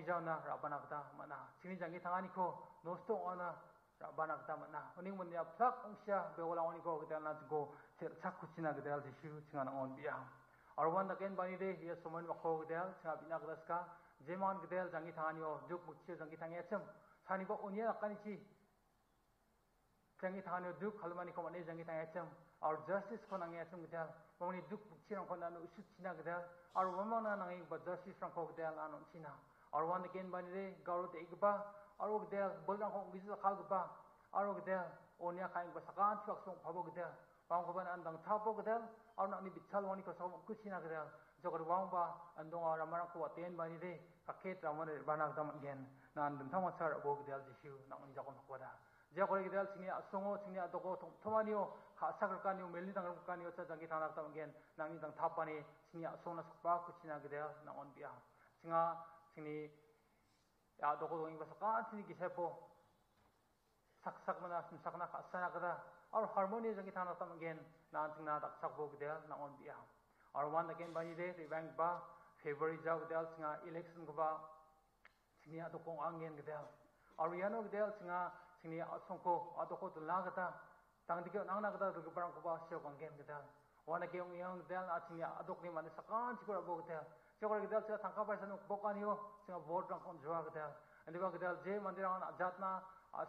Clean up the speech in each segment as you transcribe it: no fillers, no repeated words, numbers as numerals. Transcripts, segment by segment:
Jana Rabanakta Mana, Sini Jangi Tanganiko, no stone honor Rabanakta Mana, only when they are plucked Unsha, Beolaonico, Gadelans go, Sakuchina Gadel, the shoe, Tingan on Bia. Or one again by day, here someone Wako Gadel, Sabinaglaska, Zeman Gadel, Jangitanio, Duke Muchis and Gitangatum, Sanibo Unia Kanichi, Jangitanio, Duke, Halmanico, and Jangitangatum, our justice Konangatum Gadel, only Duke Chiran Konano, Suchina Gadel, our woman and but justice from Cogadel and China. Or one again by the day, Garo de Igba, or Ogdel, Bulldog Visit Kalgaba, or Ogdel, Onia Kain Basakan, Chuxon Pabogdel, Wangaban and Dang Tapogdel, or not Nibi Chalwanico Kuchina Gadel, Jogawamba, and Donga Ramarako at the end by the day, Kaket Raman Banagdam again, Nan Tamasar Bogdel, the shoe, not on Jacob Koda. Jacoridel, Sinia, Songo, Sinia, Dogo, Tomanio, Sakarkanio, Melitang Canio, Zangitan again, Nanitang Tapani, Sinia, Sonas Kuchina Gadel, not on Bia. Singa, Sini, ya Dogo Basakan, Sini Gisepo, Saksakmana, Sakana, Sanagada, or harmonious Zangitan again, Nantina, Sakbo Gadel, not on Bia. Or one again by the day, the bank bar, February Jagdel, Singa, election Gaba, Sinia, Dokong Angian Gadel. Ariano Gadel, Singa, Sinia, Sonko, Adoko, the Lagata, Tangdiko, Nangata, the Barankuba, Shokan Gadel. One again, young Del, Atinia, Adokim, and the Sakan, Chikura Bogdel. Chocolate Tankapasan Bokanio, Sing a board drunk on Juagadel, and the Bagadel, J. Mandiran, Jatna,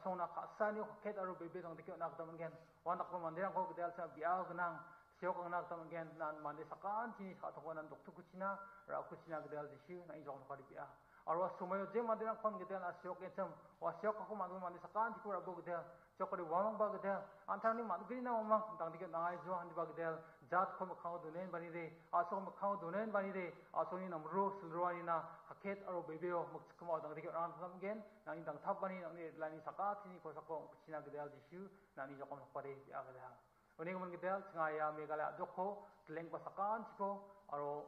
Sona, Sanio, Ketaru, Baby on the Nakdam again, one of Mandiran Hogadel, Biaganang, Siokan Nakdam again, Nan Mandisakan, Chini, Hatawan, and Dr. Kuchina, Rakuchina Gadel, the shoe, and John Padipia. Or was Sumayo J. Mandiran Congadel, as Siokatum, or Siokakum and Mandisakan, Tikura Bogadel, Chocolate Wang Bagadel, Antony Madgrina, Dandikan Aizo, and Bagadel, Jat Komakao Dunen Banide, also Macao Dunen Banide, also in Amro, Silroina, Haket or Bebeo, Muxkamo, Dandikan Ransom again, Nanitang Tapani, Lani Sakati, Kosako, Kuchina Gadel, the shoe, Nani Jokon Pade, Agadel. When you Gadel, Sangaya, Meghalaya, Doko, Glen Basakan, Chico, or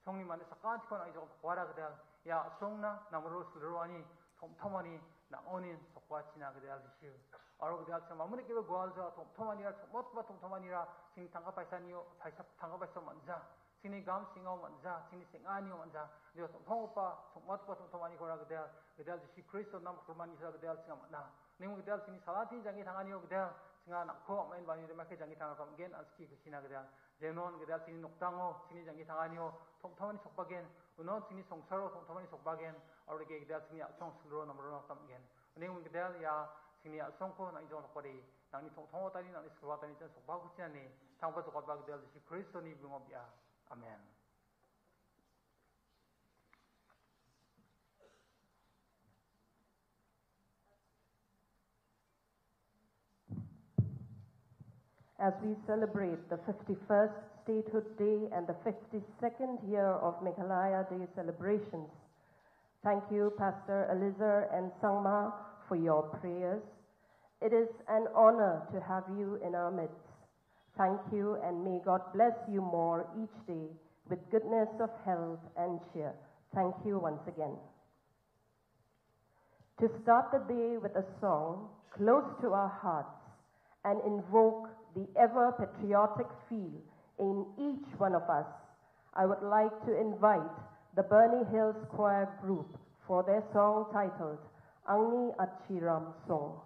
Songi Manisakan, Chico, and Waragadel, Ya Songna, Namro, Silroani, Tomani. Na onin sokwachina gadel dishu aro gadel sama muni kebe gwalja tomanira motba tomanira sing tanga paisanio paisa tanga paisa manja sini gam singo manja sini singani manja dio thongpa motba tomani kora gadel dishi kristo nam kurmani sa gadel singa na nimu gadel sini salati jangi tangani gadel singa na ko main bani de make jangi tanga kam gen aski kusina gadel jenon gadel sini noktango sini jangi tangani tomani sokbagen unon sini songsaro tomani sokbagen or the Gadel Sini Song Suro number of them again. When you Gadel Ya Sini Sonko, and John Podi, Nani Totani, and Squatani, so Bakuchani, Tampa to Bagdel, she Christoni Bumobia. Amen. As we celebrate the 51st Statehood Day and the 52nd year of Meghalaya Day celebrations, thank you, Pastor Elizar and Sangma, for your prayers. It is an honor to have you in our midst. Thank you, and may God bless you more each day with goodness of health and cheer. Thank you once again. To start the day with a song close to our hearts and invoke the ever-patriotic feel in each one of us, I would like to invite the Bernie Hills Choir Group for their song titled Angni Achiram Song.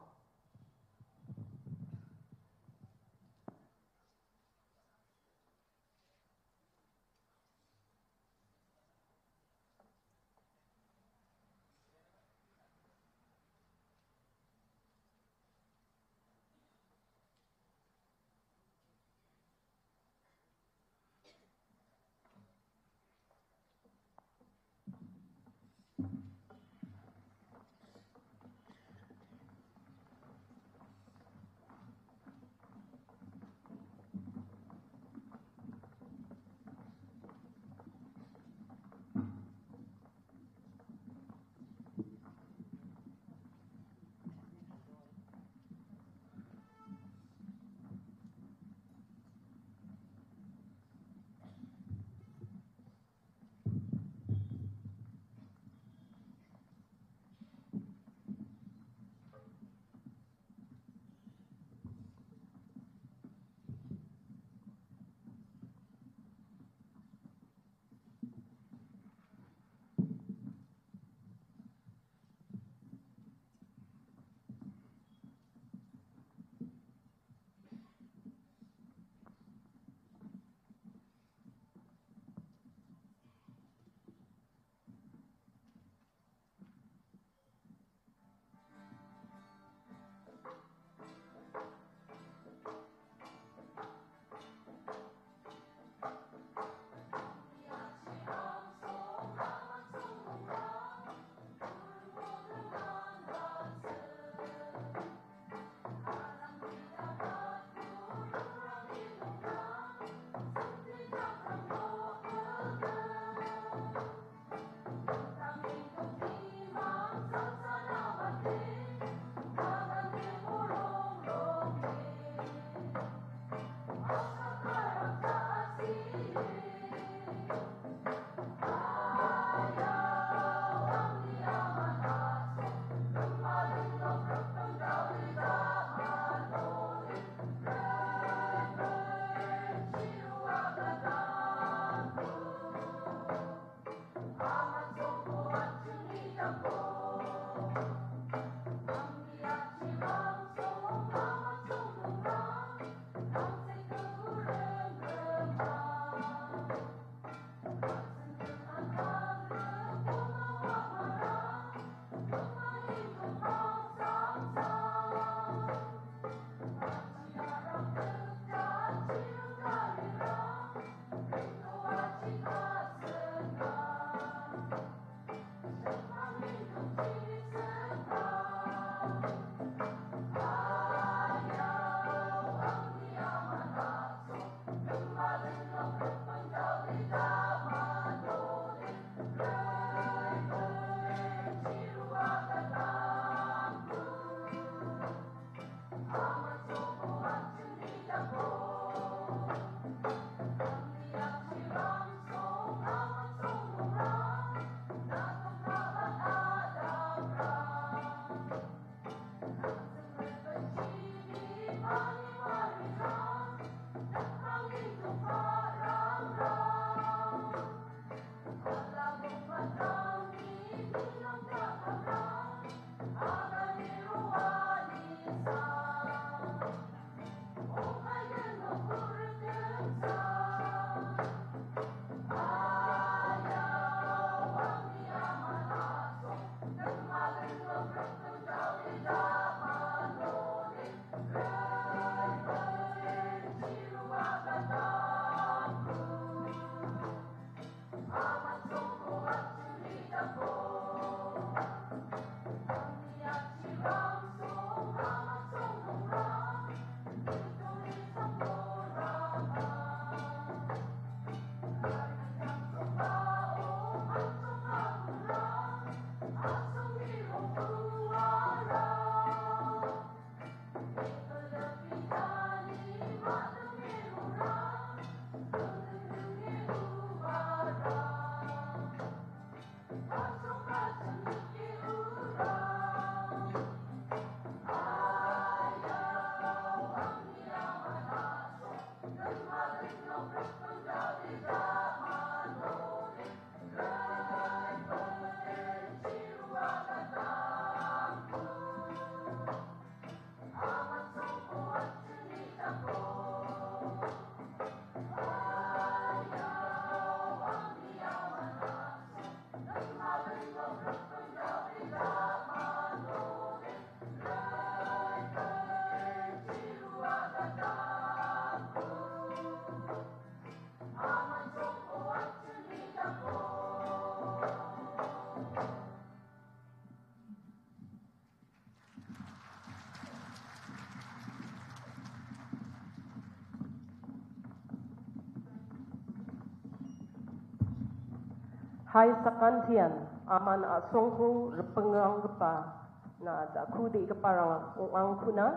Hai sakantian aman asongku repenganggepa na dakudi keparang kuna.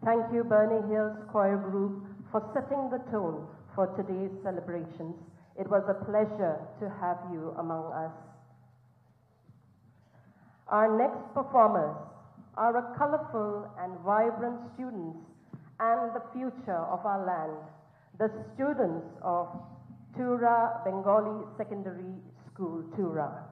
Thank you Burning Hills Choir Group for setting the tone for today's celebrations. It was a pleasure to have you among us. Our next performers are a colorful and vibrant students and the future of our land, the students of Tura Bengali Secondary School, Tura.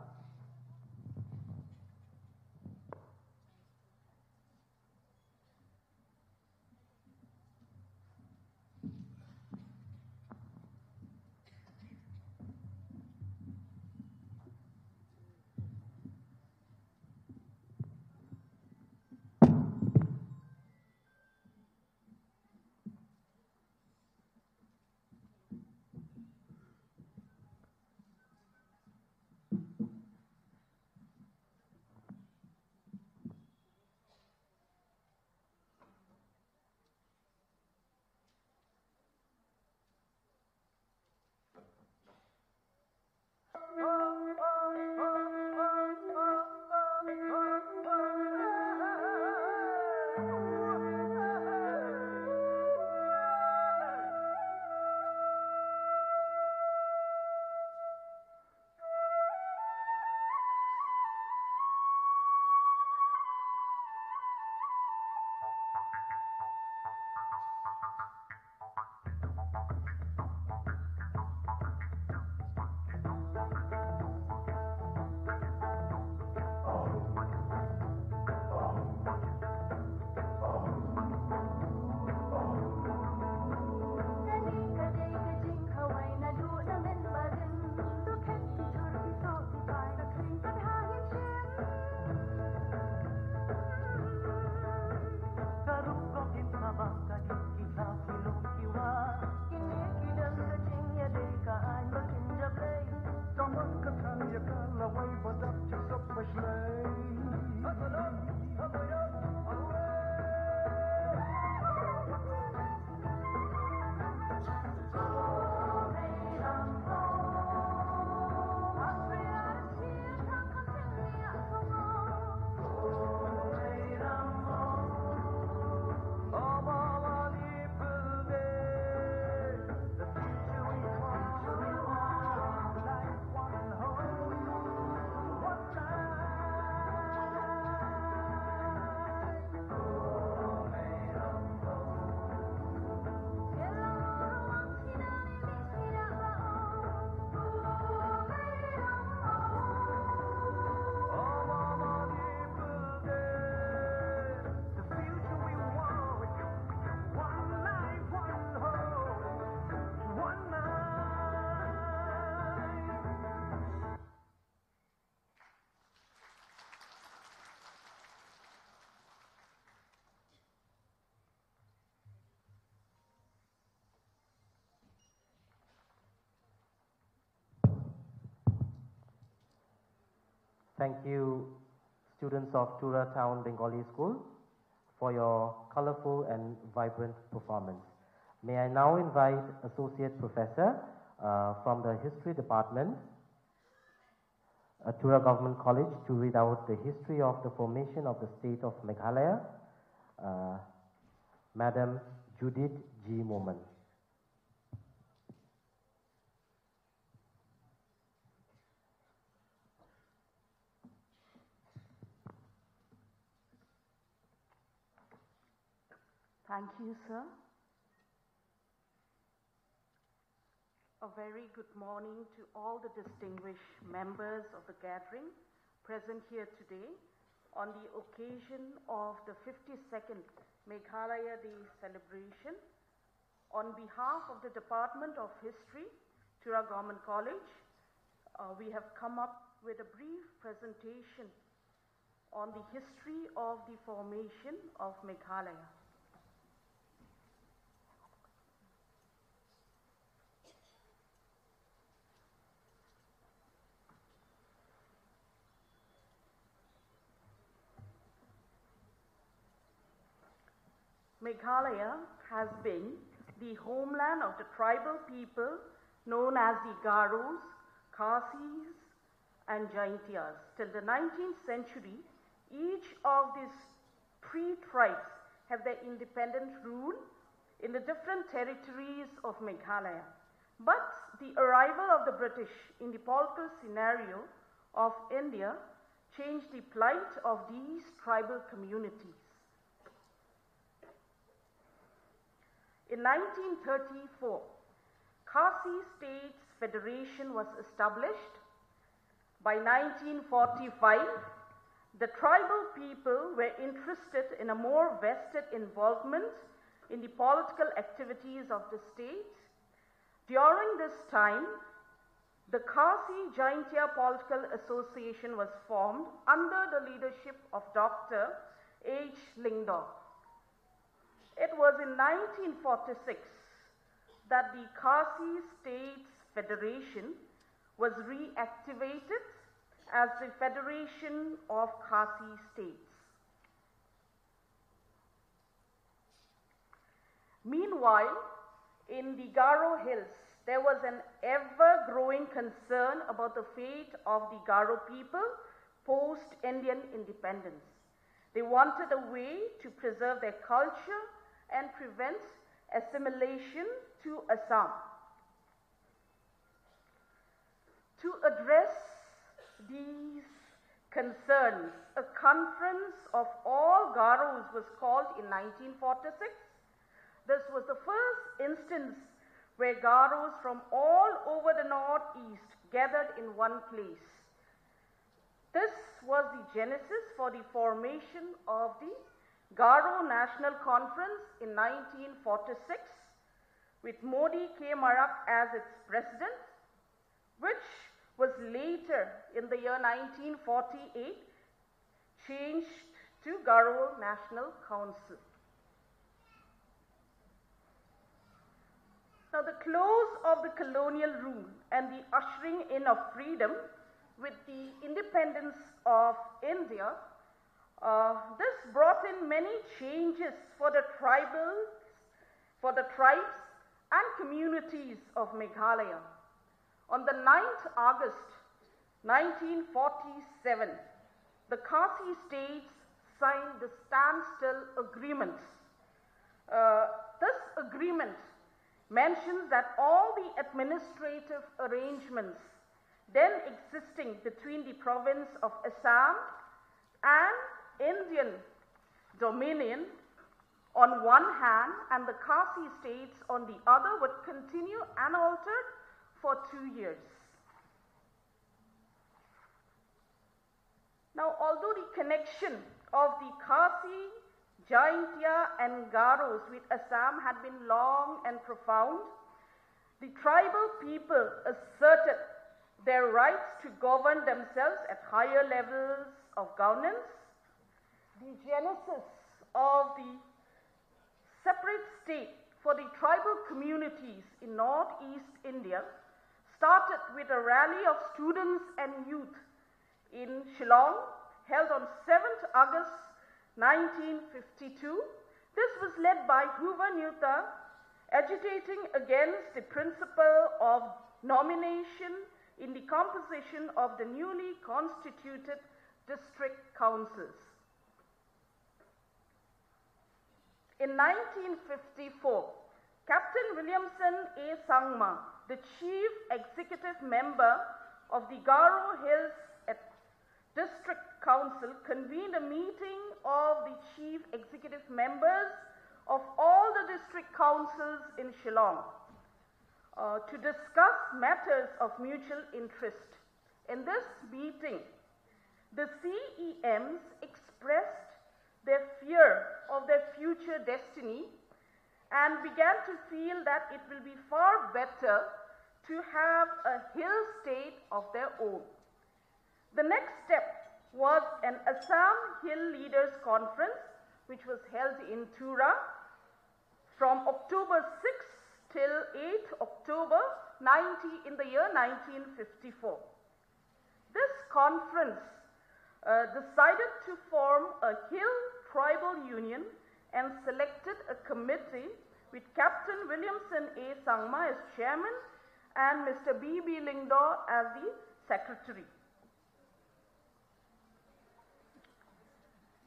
Thank you, students of Tura Town Bengali School, for your colorful and vibrant performance. May I now invite Associate Professor from the History Department, Tura Government College to read out the history of the formation of the state of Meghalaya, Madam Judith G. Moman. Thank you, sir. A very good morning to all the distinguished members of the gathering present here today on the occasion of the 52nd Meghalaya Day celebration. On behalf of the Department of History, Tura Government College, we have come up with a brief presentation on the history of the formation of Meghalaya. Meghalaya has been the homeland of the tribal people known as the Garos, Khasis, and Jaintias. Till the 19th century, each of these three tribes have their independent rule in the different territories of Meghalaya. But the arrival of the British in the political scenario of India changed the plight of these tribal communities. In 1934, Khasi States Federation was established. By 1945, the tribal people were interested in a more vested involvement in the political activities of the state. During this time, the Khasi Jaintia Political Association was formed under the leadership of Dr. H. Lingdor. It was in 1946 that the Khasi States Federation was reactivated as the Federation of Khasi States. Meanwhile, in the Garo Hills, there was an ever-growing concern about the fate of the Garo people post-Indian independence. They wanted a way to preserve their culture and prevent assimilation to Assam. To address these concerns, a conference of all Garos was called in 1946. This was the first instance where Garos from all over the northeast gathered in one place. This was the genesis for the formation of the GARO National Conference in 1946 with Modi K. Marak as its president, which was later in the year 1948 changed to GARO National Council. Now, the close of the colonial rule and the ushering in of freedom with the independence of India, this brought in many changes for the tribes and communities of Meghalaya. On the 9th August 1947, the Khasi states signed the standstill agreement. This agreement mentions that all the administrative arrangements then existing between the province of Assam and Indian dominion on one hand and the Khasi states on the other would continue unaltered for 2 years. Now, although the connection of the Khasi, Jaintia and Garos with Assam had been long and profound, the tribal people asserted their rights to govern themselves at higher levels of governance. The genesis of the separate state for the tribal communities in northeast India started with a rally of students and youth in Shillong held on 7th August 1952. This was led by Hoover Newta, agitating against the principle of nomination in the composition of the newly constituted district councils. In 1954, Captain Williamson A. Sangma, the chief executive member of the GARO Hills District Council, convened a meeting of the chief executive members of all the district councils in Shillong to discuss matters of mutual interest. In this meeting, the CEMs expressed their fear of their future destiny and began to feel that it will be far better to have a hill state of their own. The next step was an Assam Hill Leaders Conference, which was held in Tura from October 6th till 8th October in the year 1954. This conference decided to form a hill tribal union and selected a committee with Captain Williamson A. Sangma as chairman and Mr. B.B. Lingdaw as the secretary.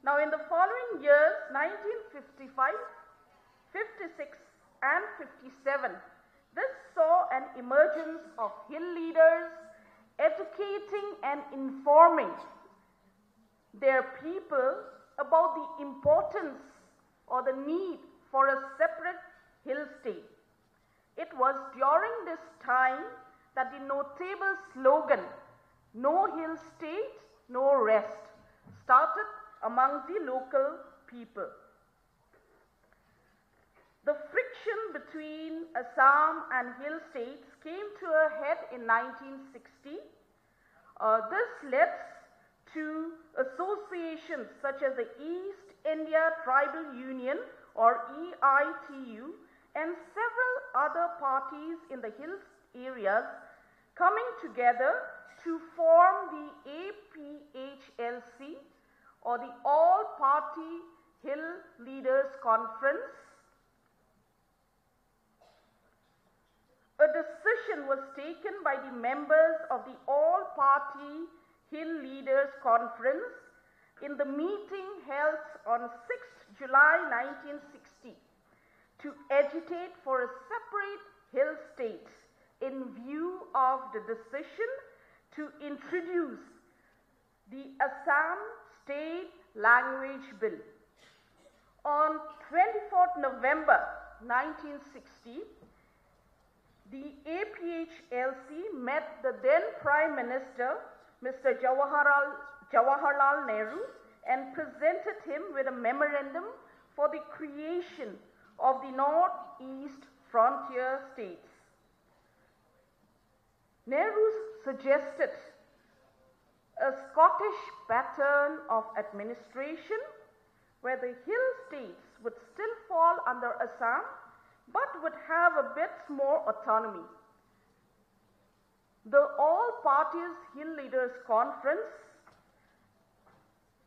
Now, in the following years, 1955, 56, and 57, this saw an emergence of hill leaders educating and informing their people about the importance or the need for a separate hill state. It was during this time that the notable slogan, "No hill state, no rest," started among the local people. The friction between Assam and hill states came to a head in 1960. This led to associations such as the East India Tribal Union or EITU and several other parties in the hills areas coming together to form the APHLC or the All-Party Hill Leaders Conference. A decision was taken by the members of the All-Party Hill Leaders Conference in the meeting held on 6th July 1960 to agitate for a separate hill state in view of the decision to introduce the Assam State Language Bill. On 24th November 1960, the APHLC met the then Prime Minister, Mr. Jawaharlal Nehru, and presented him with a memorandum for the creation of the Northeast Frontier States. Nehru suggested a Scottish pattern of administration where the hill states would still fall under Assam but would have a bit more autonomy. The All Parties Hill Leaders Conference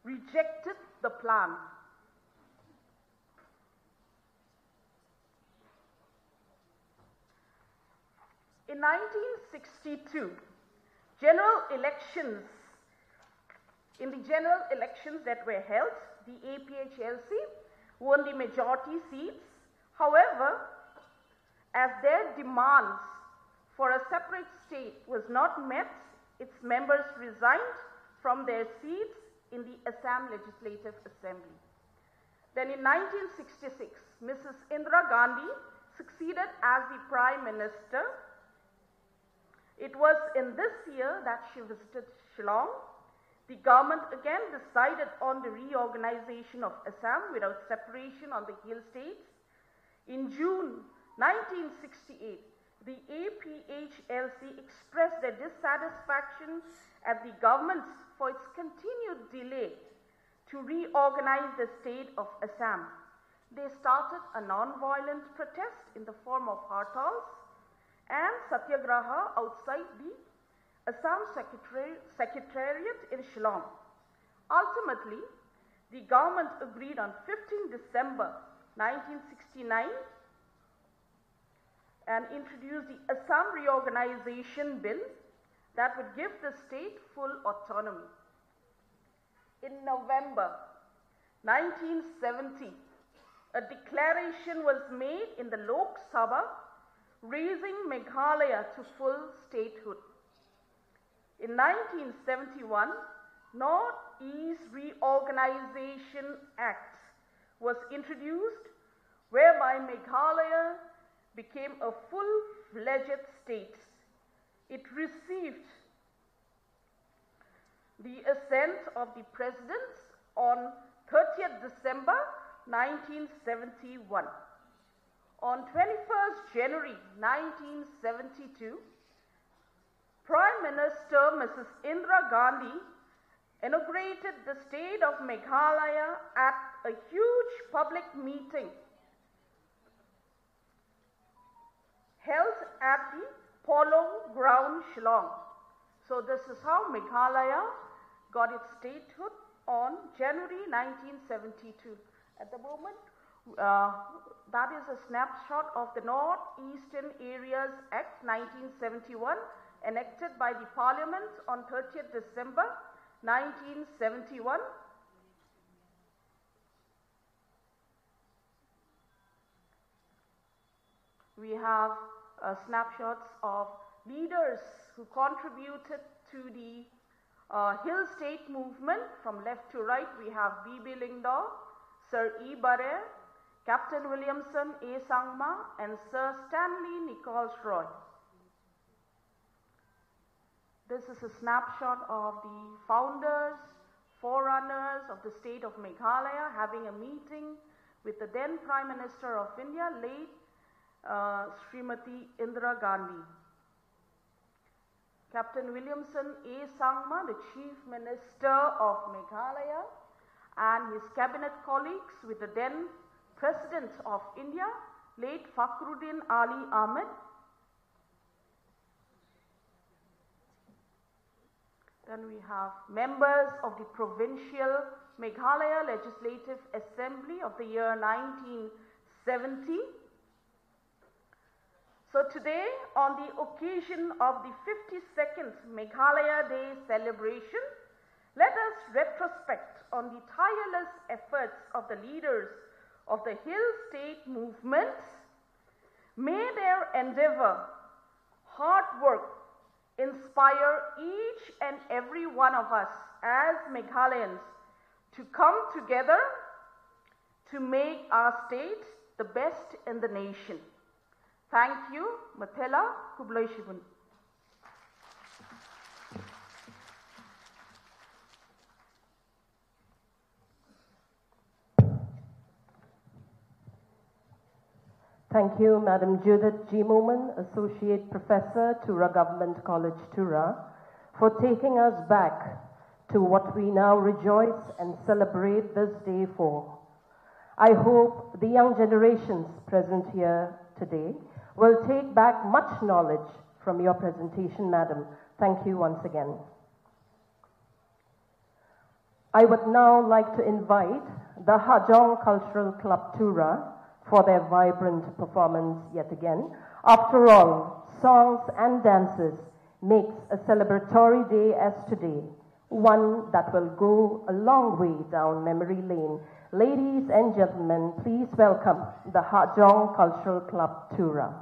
rejected the plan. In 1962, in the general elections that were held, the APHLC won the majority seats. However, as their demands for a separate state was not met, its members resigned from their seats in the Assam Legislative Assembly. Then in 1966, Mrs. Indira Gandhi succeeded as the Prime Minister. It was in this year that she visited Shillong. The government again decided on the reorganization of Assam without separation on the hill states. In June 1968, the APHLC expressed their dissatisfaction at the government for its continued delay to reorganize the state of Assam. They started a non-violent protest in the form of hartals and satyagraha outside the Assam Secretariat in Shillong. Ultimately, the government agreed on 15 December 1969 and introduced the Assam Reorganization Bill, that would give the state full autonomy. In November 1970, a declaration was made in the Lok Sabha raising Meghalaya to full statehood. In 1971, North-East Reorganization Act was introduced, whereby Meghalaya became a full-fledged state. It received the assent of the President on 30th December 1971. On 21st January 1972, Prime Minister Mrs. Indira Gandhi inaugurated the state of Meghalaya at a huge public meeting held at the Polo Ground, Shillong. So this is how Meghalaya got its statehood on January 1972. At the moment, that is a snapshot of the Northeastern Areas Act 1971 enacted by the Parliament on 30th December 1971. We have snapshots of leaders who contributed to the Hill State movement. From left to right, we have B.B. Lyngdoh, Sir E. Barre, Captain Williamson A. Sangma, and Sir Stanley Nichols Roy. This is a snapshot of the founders, forerunners of the state of Meghalaya having a meeting with the then Prime Minister of India, late Srimati Indira Gandhi. Captain Williamson A. Sangma, the Chief Minister of Meghalaya, and his cabinet colleagues with the then President of India, late Fakhruddin Ali Ahmed. Then we have members of the Provincial Meghalaya Legislative Assembly of the year 1970. So today, on the occasion of the 52nd Meghalaya Day celebration, let us retrospect on the tireless efforts of the leaders of the Hill State movement. May their endeavor, hard work, inspire each and every one of us as Meghalayans to come together to make our state the best in the nation. Thank you, Mathela Kublai Shibun. Thank you, Madam Judith G. Moomin, Associate Professor, Tura Government College, Tura, for taking us back to what we now rejoice and celebrate this day for. I hope the young generations present here today will take back much knowledge from your presentation, Madam. Thank you once again. I would now like to invite the Hajong Cultural Club Tura for their vibrant performance yet again. After all, songs and dances makes a celebratory day as today, one that will go a long way down memory lane. Ladies and gentlemen, please welcome the Hajong Cultural Club Tura.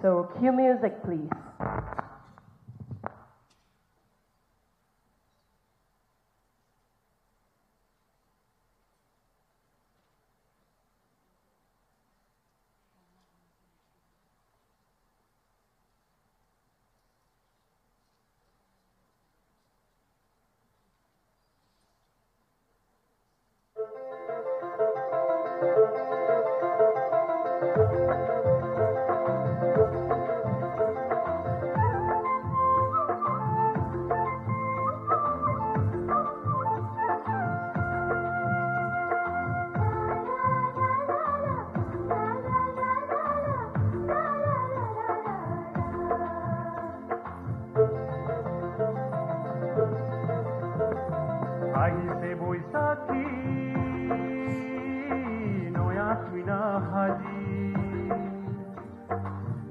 So cue music, please. আহিছে বৈশাখী নয়া তুইনা হাজি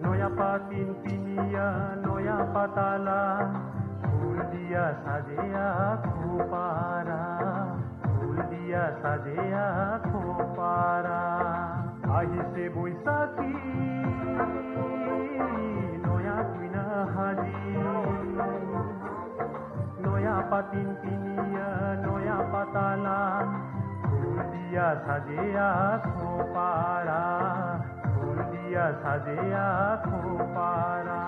নয়া পাতিন পিনিয়া নয়া পাতালা ফুল দিয়া সাজেয়া খোপারা ফুল দিয়া সাজেয়া খোপারা আহিছে বৈশাখী নয়া তুইনা হাজি নয়া পাতিন পিনিয়া নয়া পাতালা ফুল দিয়া সাজেয়া খোপারা ফুল দিয়া সাজেয়া খোপারা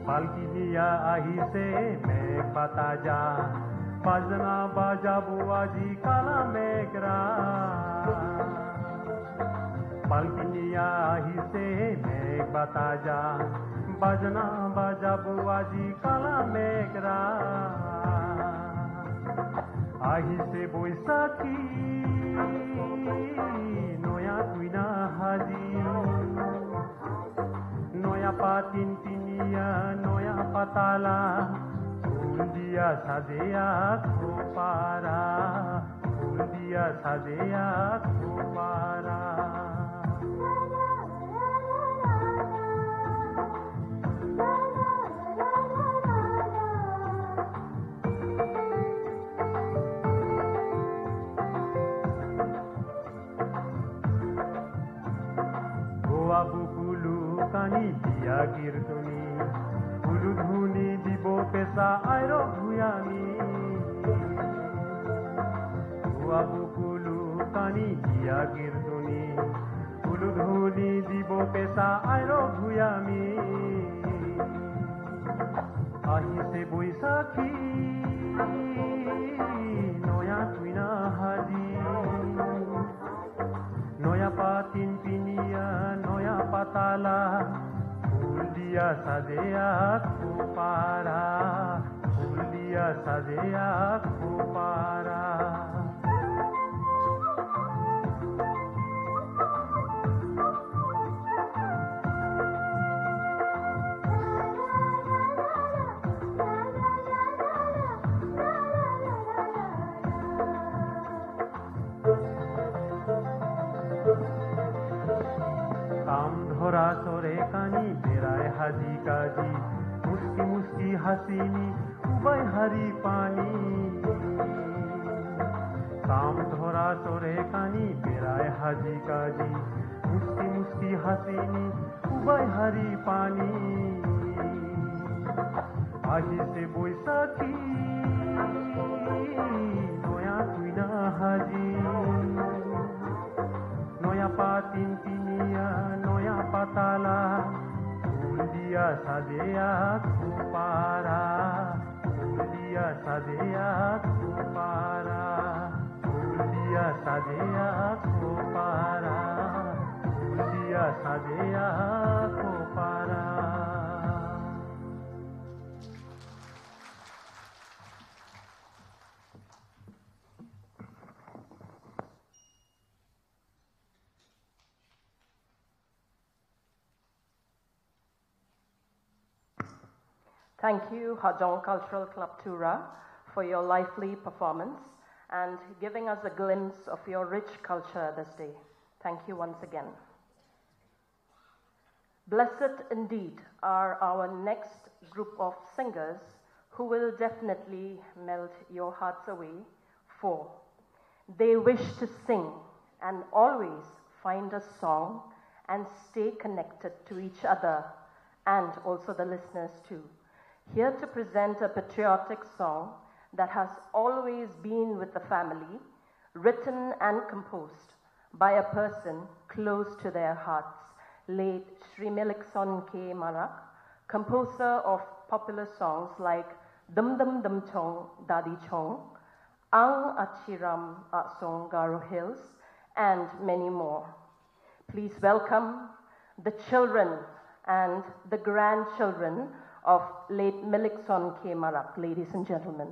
পালকি নিয়া আহিছে মেঘ বাতাজা বাজনা বাজাবো আজি কালা মেঘরা পালকি নিয়া আহিছে মেঘ বাতাজা বাজনা বাজাবো আজি কালা মেঘরা আহিছে বৈশাখী নয়া তুইনা হাজি নয়া পাতিন পিনিয়া নয়া পাতালা ফুল দিয়া সাজেয়া খোপারা ফুল দিয়া সাজেয়া খোপারা গোয়া বুকুলু কানি দিয়া কীর্তনী উলুধুনি দিব পেশা আইর ভুয়ামি গোয়া বুকুলু কানি দিয়া কীর্তনী উলুধুনি দিব পেশা আইর ভুয়ামি আহিছে বৈশাখী নয়া তুইনা হাজি নয়া পাতিন পিনিয়া নয়া পাতালা ফুল দিয়া সাজেয়া খোপারা ফুল দিয়া সাজেয়া খোপারা কাম ধরা চরে কানি বেড়ায় হাজি কাজি মুস্কি মুস্কি হাসিনি উবাই হারি পানি কাম ধরা চরে কানি বেড়ায় হাজি কাজি মুস্কি মুস্কি হাসিনি উবাই হারি পানি আহিছে বৈশাখী নয়া তুইনা হাজি নয়া পাতিন পিনিয়া নয়া পাতালা ফুল দিয়া সাজেয়া খোপারা ফুল দিয়া সাজেয়া খোপারা ফুল দিয়া সাজেয়া খোপারা ফুল দিয়া সাজেয়া খোপারা Thank you, Hajong Cultural Club Tura, for your lively performance and giving us a glimpse of your rich culture this day. Thank you once again. Blessed indeed are our next group of singers who will definitely melt your hearts away, for they wish to sing and always find a song and stay connected to each other and also the listeners too. Here to present a patriotic song that has always been with the family, written and composed by a person close to their hearts, late Sri Melikson K. Marak, composer of popular songs like Dum Dum Dum Chong Dadi Chong, Ang Achiram Song Garo Hills, and many more. Please welcome the children and the grandchildren of late Melikson K. Marak, ladies and gentlemen.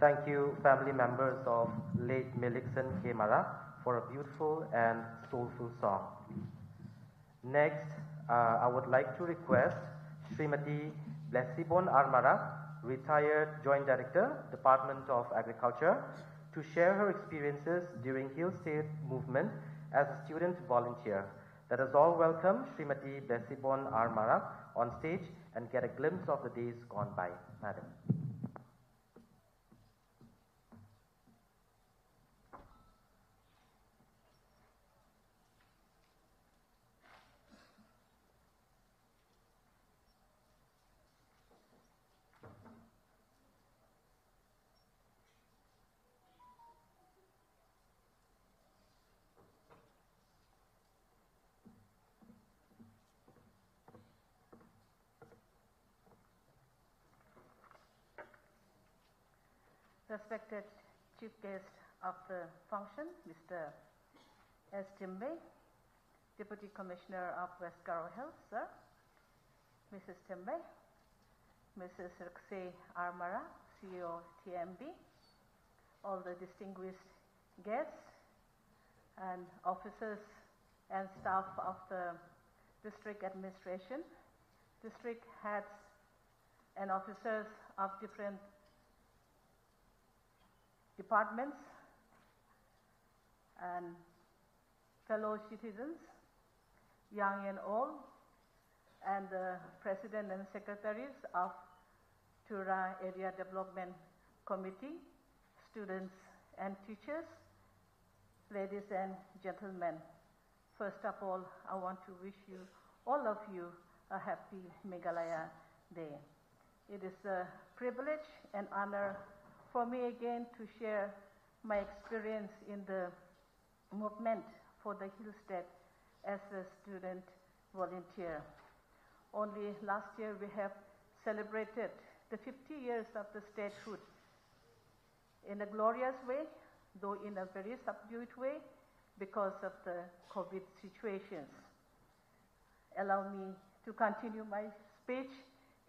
thank you, family members of late Melikson K. Mara, for a beautiful and soulful song. Next, I would like to request Srimati Blessibon Armara, retired Joint Director, Department of Agriculture, to share her experiences during Hill State movement as a student volunteer. Let us all welcome Srimati Blessibon Armara on stage and get a glimpse of the days gone by. Madam. Respected Chief Guest of the function, Mr. S. Timbe, Deputy Commissioner of West Garo Hills, sir, Mrs. Timbe, Mrs. Rikse Armara, CEO TMB, all the distinguished guests and officers and staff of the district administration, district heads and officers of different departments and fellow citizens, young and old, and the President and Secretaries of Tura Area Development Committee, students and teachers, ladies and gentlemen. First of all, I want to wish you, all of you, a happy Meghalaya Day. It is a privilege and honor for me again to share my experience in the movement for the Hill State as a student volunteer. Only last year we have celebrated the 50 years of the statehood in a glorious way, though in a very subdued way because of the COVID situations. Allow me to continue my speech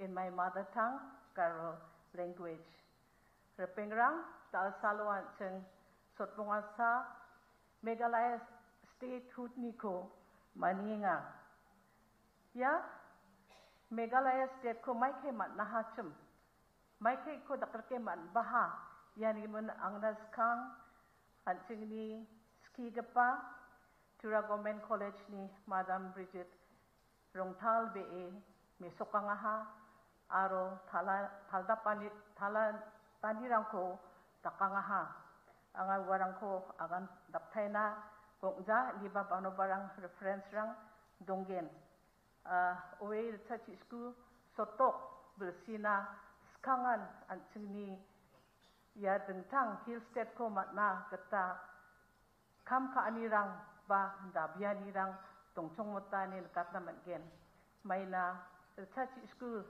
in my mother tongue, Garo language. Repengrang tal saluan cheng sotpunga sa Meghalaya statehood niko maninga. Ya Meghalaya state ko mai ke mat nahachum. Mai ke ko dakrke mat baha yani mun angnas kang anching ni ski gapa Tura Government College ni Madam Bridget Rongtal be me sokangaha aro thalda panit thala tanirangko takangaha anga warangko agan daptaina gongja liba bano barang reference rang donggen owe research school sotok bersina skangan anchingni ya dengtang Hill State ko matna kata kam ka anirang ba dabianirang tongchong motani katna matgen maina research school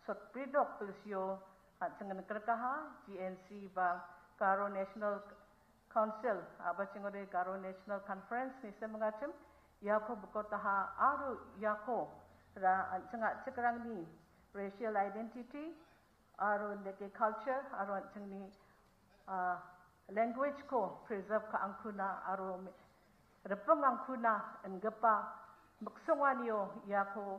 sot pridok bersio Ancengan kerkaha GNC ba GARO National Council aba cingode GARO National Conference ni semangacem yako bukotaha aru yako ra ancenga cekrang ni racial identity aru neke culture aru anceng ni language ko preserve ka angkuna aru repeng angkuna enggepa maksongwanio yako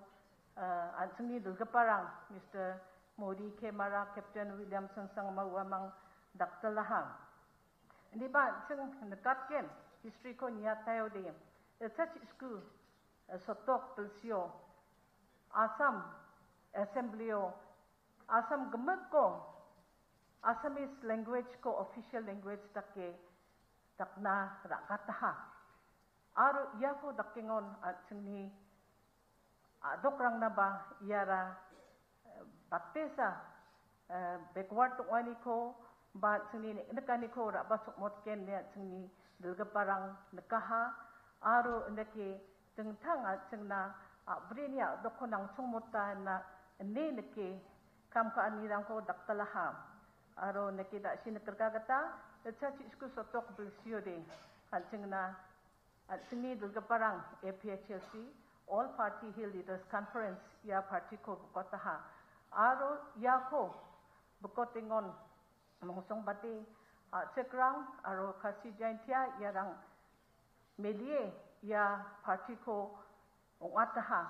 anceng ni dulgeparang Mr. Modi Kemara Captain Williamson sang mawamang Dr. Lahang. Ini ba sing nekatken history ko niya tayo de. Research school sotok pelsio Assam Assemblyo Assam gemet ko Assamese language ko official language takke takna rakataha. Aro iya ko dakingon at sini adokrang na ba iyara Baptisa backward to wani ko ba sini nekani ko ra basuk motken ne sini dulga parang nekaha aro neke tengtang at singna brinia dokonang sumota na ne neke kam ka anirang ko daktalaha aro neke da sin kerkagata chachi isku sotok bulsio de at singna at sini dulga parang APHLC All Party Hill Leaders Conference ya party ko bukotaha Aro yako bukotingon Mongsong bati cekrang aro kasi jaintia yarang melie ya parti ko ongataha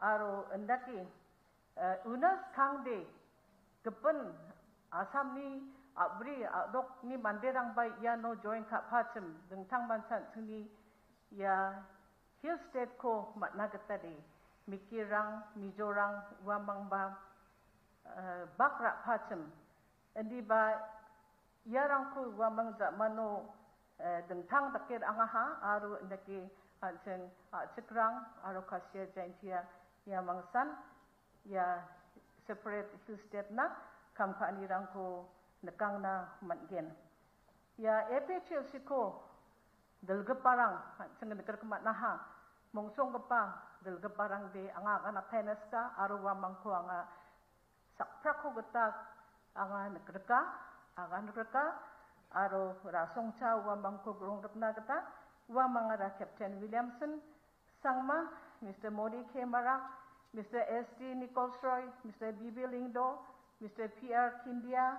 aro endaki unas kangde gepen asam ni abri dok ni manderang bai ya no join ka pacem dengtang bansan sini ya hill state ko makna getade mikirang mijorang wamang ba bakra pacem endi ba yarang ko wamang za mano dengtang takir angaha aru endaki hanceng cekrang aru kasia jaintia ya mangsan ya separate hill state na kam ka anirang ko nekang na matgen ya EPHL siko delgeparang hanceng nekar kemat naha mongsong gepa delgeparang de anga kana peneska aru wamang ko anga sakprak ko getak anga nekreka aro rasong cha wamang ko grong repna geta wamang ara Captain Williamson sangma Mr. Modi Kemara Mr. SD Nichols Roy Mr. BB Lingdo Mr. PR Kindia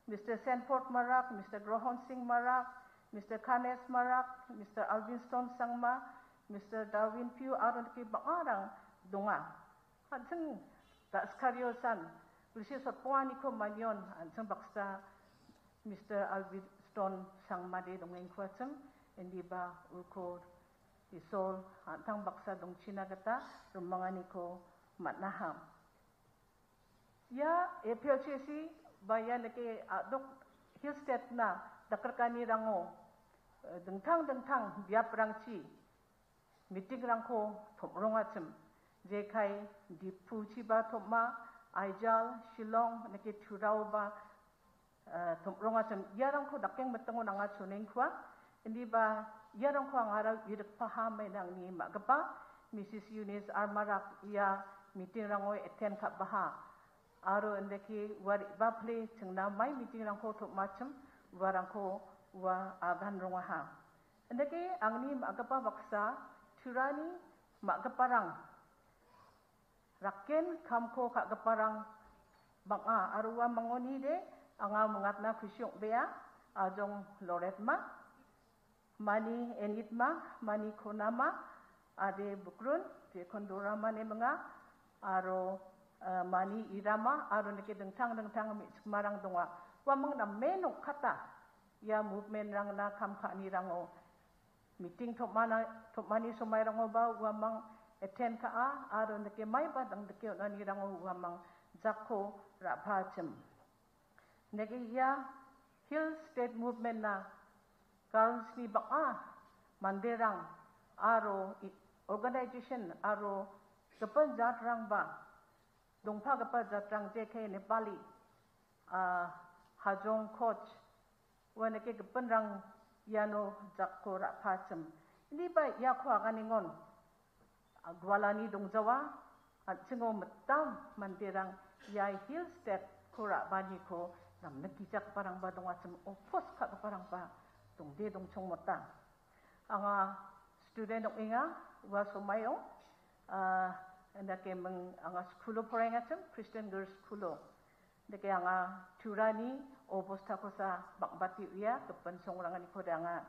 Mr. Sanford Marak Mr. Grohon Singh Marak Mr. Kanes Marak Mr. Alvin Stone sangma Mr. Darwin Pugh aron ki bangarang donga hanseng tak skariosan Lucia Sotpuani ko manyon hanseng baksa Mr. Alvin Stone sang made dongeng kuatsem endi ba uko isol hantang baksa dong Cina kata rumangani ko matnaham ya EPLCC bayan ke adok hill state na dakarkani rango dengtang biap rangci meeting rangko thomrongacem jekai dipu chiba thoma Aijal Shillong nake Turau ba thomrongacem yarang ko dakeng metengo nanga chuneng kwa indi ba yarang ko angara yidak paham menang ni magapa Mrs. Eunice Armarak ya meeting rango attend ka baha aro endeki wari baple chengna mai meeting rangko thomacem warangko wa agan rongaha endeki angni magapa baksa Turani magaparang raken kamko kak geparang banga arwa mangoni de anga mengatna kusyok bea ajong loretma mani enitma mani konama ade bukrun je kondora mane menga aro mani irama aro neke dengtang mi semarang donga wamang na menok kata ya movement rang na kamka ni rango meeting top mani somai rango ba wamang attend ka aro neke mai ba dang deke ni rango wamang zakko rapacem neke ya hill state movement na girls ni baka manderang aro organization aro kepen jatrang ba dongpa kepen jatrang JK Nepali hajong coach waneke kepen rang yano zakko rapacem ini ba ya ko aganingon gwalani dong Jawa atsingo metam mandirang ya hill state kura bani ko nam nekijak parang ba dong acem opos ka parang ba dong de dong chong mota anga student dong inga wa somayo endake meng anga skulo poreng acem Christian girls skulo deke anga Turani opos ta kosa bakbati uya kepen songrangani ko anga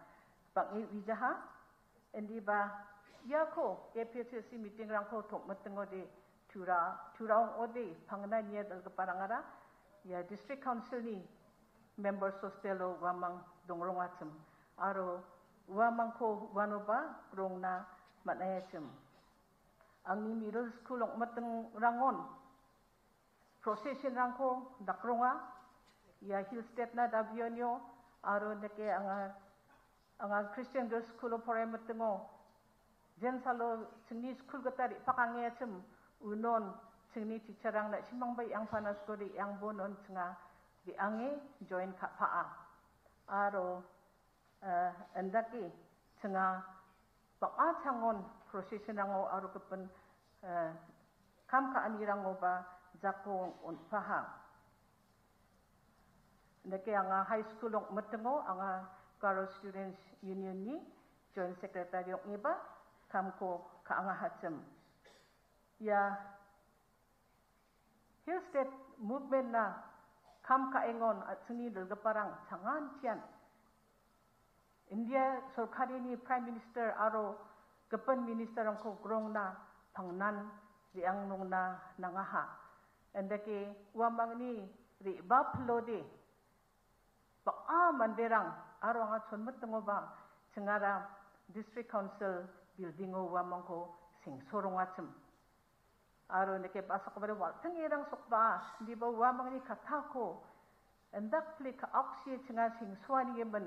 bangi wijaha endi ba yako EPHC meeting rangko thok metengo de Tura ode pangna nia dal keparangara ya district council ni member sostelo wamang dongrongacem aro wamang ko wanoba rongna manayacem angni middle school ong meteng rangon procession rangko dakronga ya hill state na dabionyo aro deke anga Christian girls school pore metengo jen salo cengni school ketari pakange acem unon cengni teacherang na simang bai yang panas kori yang bonon cenga di ange join ka paa aro endaki cenga paa cangon procession rango aro kepen kam ka anirango ba jako on paha endaki anga high school ong metengo anga GARO Students Union ni joint secretary ong iba kamko ka anga hacem ya hill state movement na kam kaengon at seni dalgaparang changan tian India Sorkari ni Prime Minister aro Gapan Minister ang ko grong na pangnan riang nung na nangaha. Endake wamang ni ri baplo de baka manderang aro nga chonmat ngo ba singara District Council building o wamang ko sing sorong achim. Aro ndake pasak bare wal tangirang sokba di ba wamang ni katako endak pli ka aksi singa sing swani yemen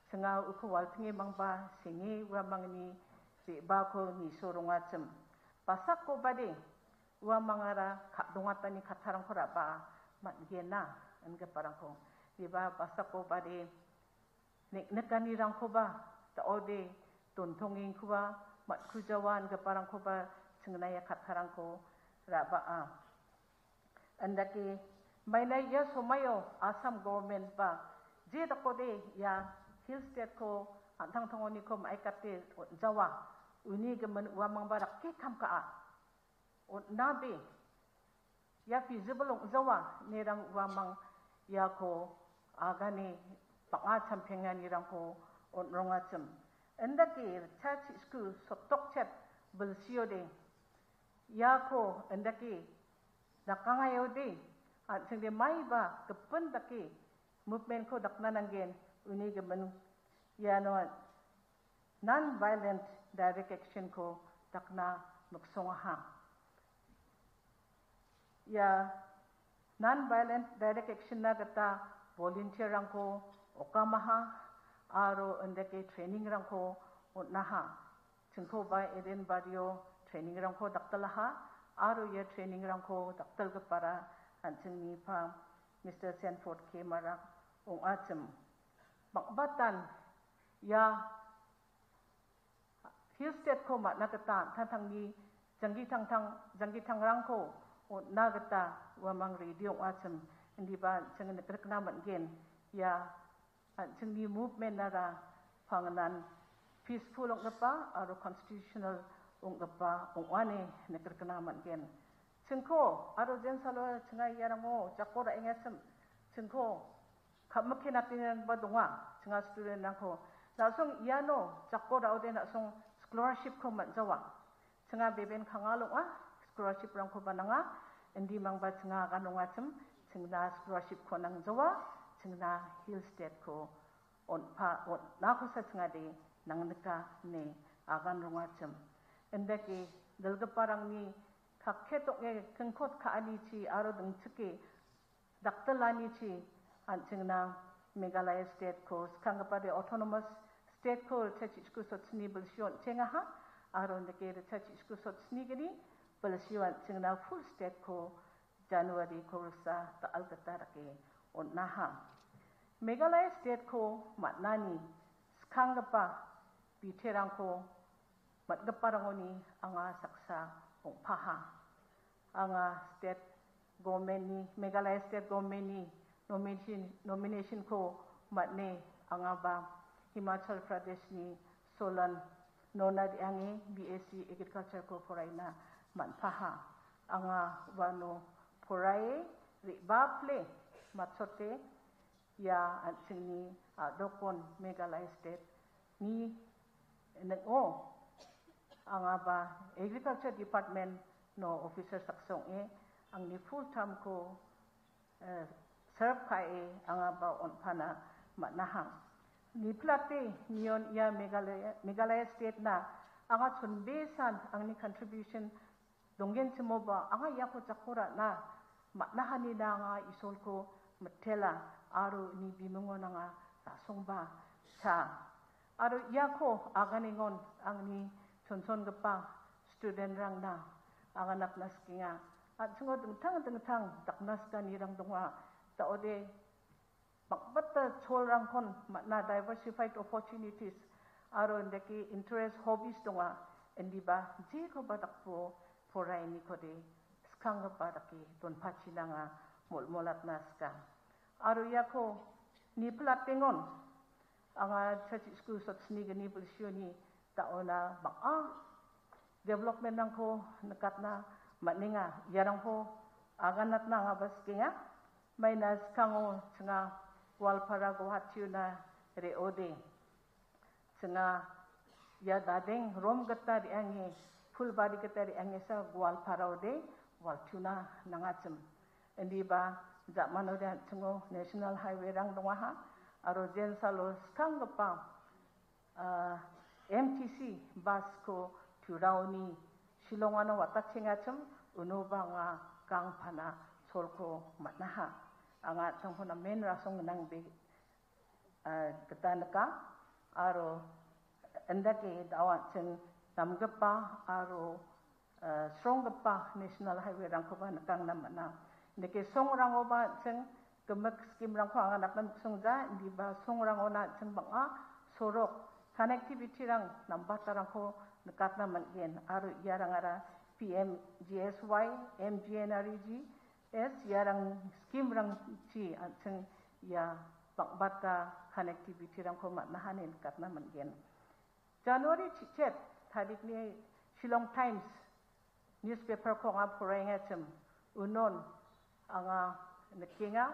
singa uku wal tingi mangba singi wamang ni si bako ni sorongacem pasak ko bade wamangara kak dongatan ni katarang ko raba mat gena enga parang ko di ba pasak ko bade nek nekani rang ko ba ta ode tontonging ko ba mat kujawan ga parang ko ba singnaya katarang ko raba a andake mainai ya somayo Assam government ba je ta ko de ya Hill State ko antang tongoni ko maikate Jawa uni gemen wamang barak ke kam ka o nabe ya feasible Jawa nerang wamang ya ko agane panga champengan nirang ko on rongacem endake chachi school sotok chat belsio de ya ko endake nakangayo de at sing de mai ba kepen dake movement ko daknananggen uni gemen ya no non-violent direct action ko takna magsongaha ya non-violent direct action na gata volunteer rang ko okamaha aro endake training rang ko naha chingko ba eden bario training rang ko daktalaha aro ya training rang ko daktal ga para anching ni pa Mr. Sanford Kemara ong achim bakbatan ya Hill State ko mat nakata tantang ni janggi tang rangko o nagata wamang radio achim hindi ba chang nakrekna man gen ya chang ni movement nara panganan peaceful ong gapa aro constitutional ong gapa ong wane nakrekna man gen chengko aro jen salo chengai yarango jakora engasem chengko kamaki natin ba dunga singa student nako nasong iano jakora ode nasong scholarship ko manjawa singa beben kangalong scholarship rang ko bananga endi mangba singa kanonga chem singna scholarship ko nang jawa singna Hill State ko on pa on nako sa singa de nang neka ne agan ronga chem endake dalga parang ni kakhetok e kengkot ka ani chi aro deng chike daktalani chi anchingna Meghalaya State ko skangapade autonomous state ko chachi sku sotsni belsion chengaha aron de ke chachi sku sotsni gini belsion chingna full state ko January ko sa ta alkata ke onnaha Meghalaya State ko matnani skangapa biterang ko matgaparangoni anga saksa ongpaha anga state government ni Meghalaya State government ni nomination ko matne anga ba Himachal Pradesh ni Solan nona diangi BSc Agriculture ko foraina manpaha anga wano forai ribaple matsote ya antsini adokon Meghalaya State ni nego anga ba Agriculture Department no officer saksong ang ni full term ko serve kai anga ba on pana manahang ni plate nion ya Meghalaya State na anga chunbesan ang ni contribution donggen chimo ba anga ya ko chakura na manahani na nga isol ko matela aro ni bimungo na nga tasong ba sa aro ya ko aganingon ang ni chonson gapa student rang na anga naknas kinga at sungo dengtang taknas ka nirang donga taode bakbata cholrang kon na diversified opportunities aro ndeki interest hobbies donga endiba je ko batakpo forai ni kode skang badaki don pachinanga molmolat naska aro yako ni platingon anga chachi school sotsni gani bulsioni taona baka development nang ko nakatna maninga yarang ko aganat na nga baskinga mainas kango tsenga walpara gohatiuna reode tsenga ya dadeng rom gata di ange fulbari gata di ange sa walpara ode waltuna nangacem endi ba zaman ode tsengo national highway rang dongaha aro jen salo skang gapa MTC bus ko Turauni Shilongana watak chingacham unuba nga kang pana solko matnaha anga tangpuna main rasong nang be ketanaka aro endake dawan cheng namgapa aro strongapa national highway rangkoba nakang namana neke songrangoba cheng kemek skim rangko anga nakam songja di ba songrangona cheng banga sorok connectivity rang nambata rangko nakatna manggen aro yarangara PMGSY MGNREG S yarang skim rang chi acheng ya bakbata connectivity rang ko matnahanin katna manggen January chichet tarik ni Shillong Times newspaper ko nga poreng achem unon anga nakinga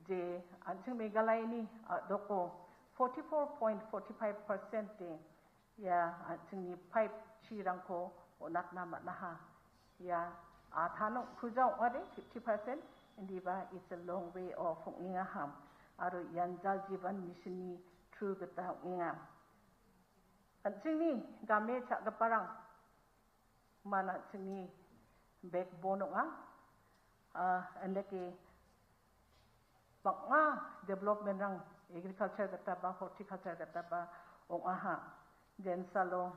je acheng Meghalaya ni doko 44.45% de ya acheng ni pipe chi rang ko onak na matnaha ya athano khujau ade 50% indiba it's a long way of inga ham aro yanjal jivan mission ni true gata inga achini game cha gaparang mana chini backbone nga andake banga development rang agriculture gata ba horticulture gata ba ongaha den salo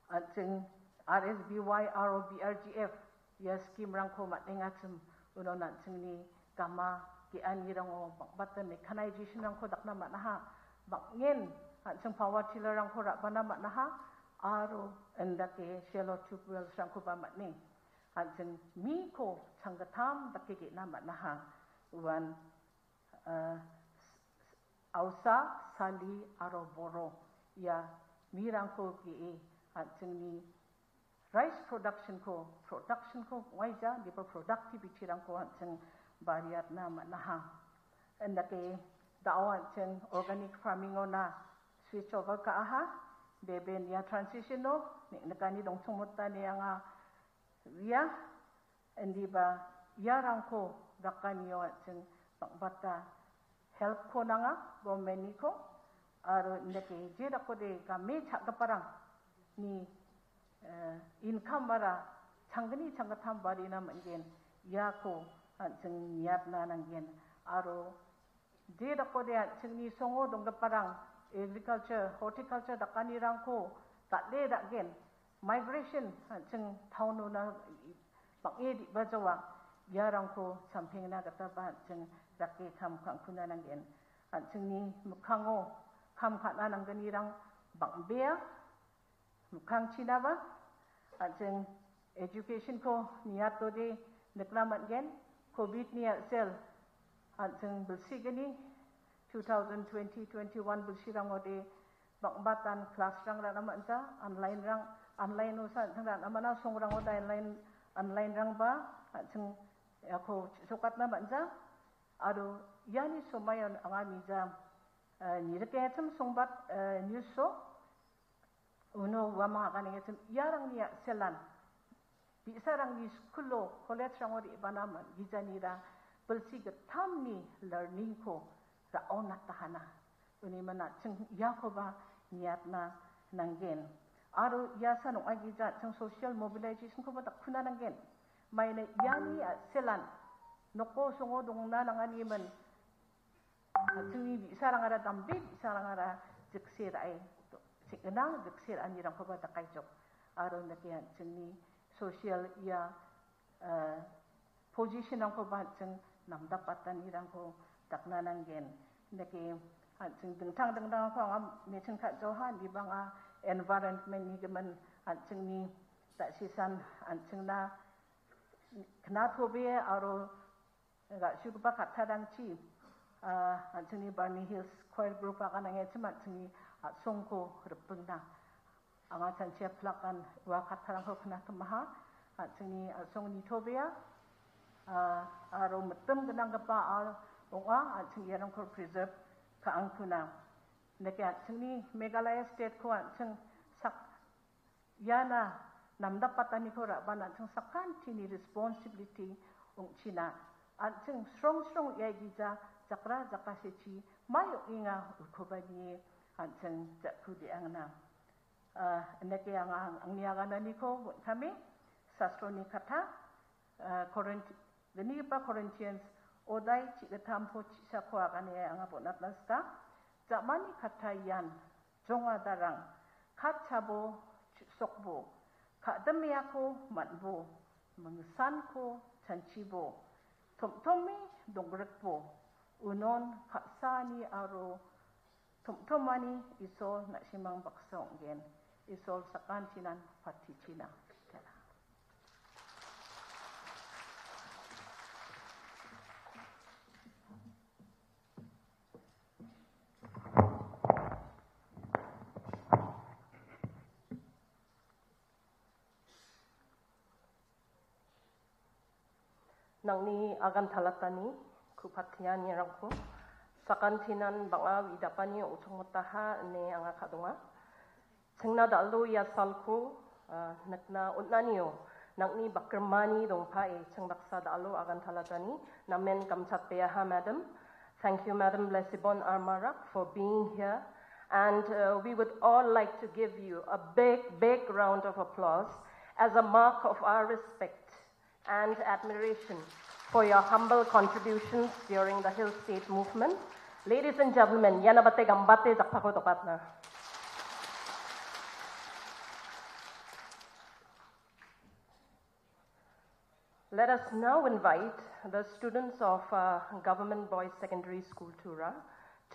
aching RSBY ROBRGF ya scheme rangko matengachum unonan chingni kama ki anirango bakbata mechanization rangko dakna matnaha bakngen aching power tiller rangko rabana matnaha aro endake shallow tube wells rangko ba matne aching miko changatam dakege na matnaha wan ausa sali aro boro ya mirangko ki aching ni rice production ko waija di productivity rang ko cheng bariat na manaha endake dawan cheng organic farming ona switch over ka aha beben ya transition no nekani dong chungmota ne anga ya endiba yarang ko dakani yo cheng bakbata help ko nanga government ko aro ndake je dakode ka me chak parang ni income mara changani changatham barina manggen yako cheng yat na nanggen aro de dakode chengni songo dongga parang agriculture horticulture dakani rangko takle dagen migration cheng thauno na bange di bajawa yarangko champeng na gata ba cheng rakke kham khuna nanggen chengni mukhango kham khana nanggani rang bangbea Mukang China ba, ajeng education ko niat to de neklamat gen, COVID niat sel, ajeng bersih gini 2020-21 bersih rang ode bakbatan kelas rang rang amat ja, online usaha rang amana song rang ode online rang ba, ajeng ako sokat na manja, ado yani somayon angami ja, ni rekayam songbat news so. Uno wama kanenge sem yarang niya selan bisarang ni skulo college rang odi banaman gijani ra belsi getam ni learning ko ra ona tahana uni mana cheng yakoba niatna nanggen aro yasa no agija cheng social mobilization ko bata khuna nanggen maine yani selan noko songo dongna nangani men cheng bisarang ara dambe bisarang ara jekse rai Sikenang jeksir anirang ko bata kaijok aron nakian chengni social ya position ang ko ba cheng namdapatan irang ko takna nanggen naki cheng dengtang ko ang mecheng kha johan di banga environment ni gemen chengni tak sisan chengna kna thobe aro ga shugba khatadang chi chengni Barney Hills Choir Group akan nangye chema chengni songko repengna anga chanche plakan wa khatharang ko khna tamaha chengni song ni thobea aro metem genang gapa al onga aching yarang ko preserve ka angkuna nekat chingni Meghalaya state ko aching sak yana namdapatani ko ra bana aching sakan tini responsibility ong china aching strong ya gija jakra jakasechi mayo inga ukobani aching jakudi angna neke ang niaga niko kami sastroni kata Gani pa Corinthians odai chigatampo chisakwa kane ang abonat nasta jamani katayan jonga darang kachabo sokbo kademiako matbo mengsanko chanchibo tomtomi dongrekbo unon kasani aro tomtomani isol nasimang baksong gen isol sakantinan patichina. Nangni agan talatani kupatian yarangko sakantinan banga widapani utungutaha ne anga kadunga sengna dalu ya salku nakna unnaniyo nangni bakrmani dongpa e sengbaksa dalu agan talatani namen kamchat peyaha madam. Thank you, Madam Lesibon Armarak, for being here, and we would all like to give you a big round of applause as a mark of our respect and admiration for your humble contributions during the Hill State movement. Ladies and gentlemen, yanabate gambate jakpako topatna. Let us now invite the students of Government Boys Secondary School Tura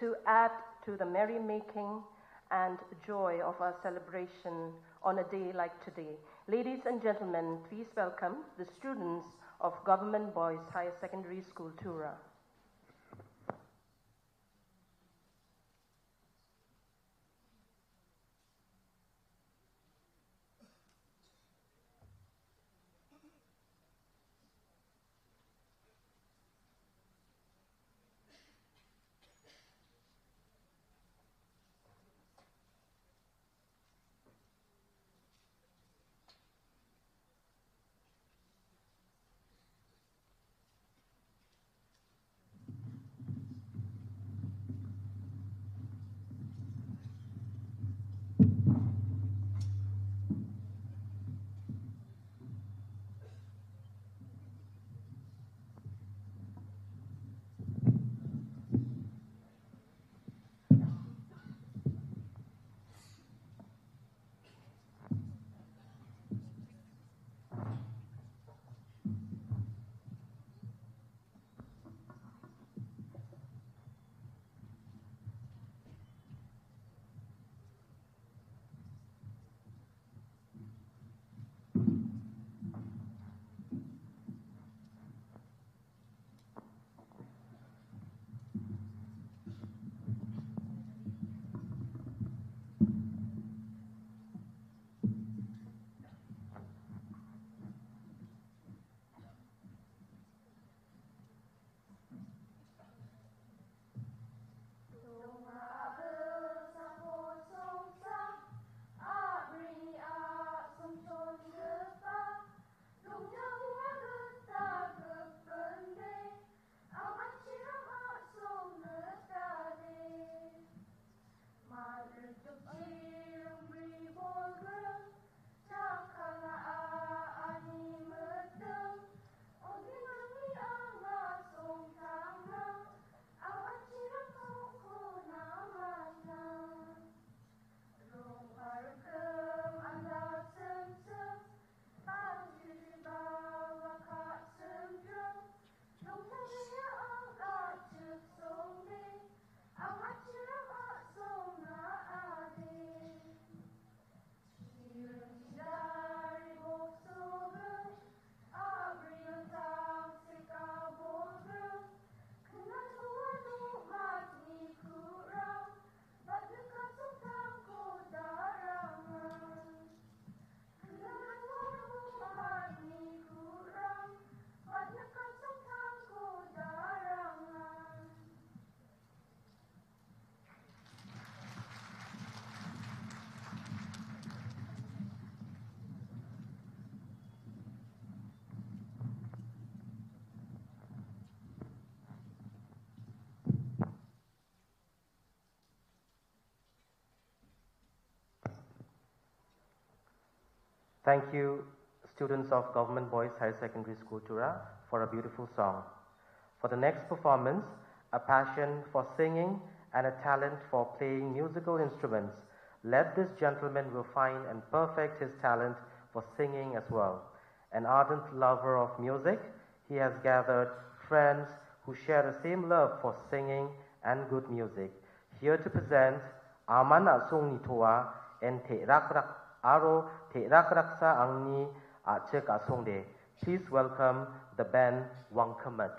to add to the merrymaking and joy of our celebration on a day like today. Ladies and gentlemen, please welcome the students of Government Boys Higher Secondary School Tura. Thank you, students of Government Boys Higher Secondary School, Tura, for a beautiful song. For the next performance, a passion for singing and a talent for playing musical instruments led this gentleman refine and perfect his talent for singing as well. An ardent lover of music, he has gathered friends who share the same love for singing and good music. Here to present Amana Song Tura and Te Rak Aro Te Rak Raksa Angni Achek Asongde. Please welcome the band Wangkamat.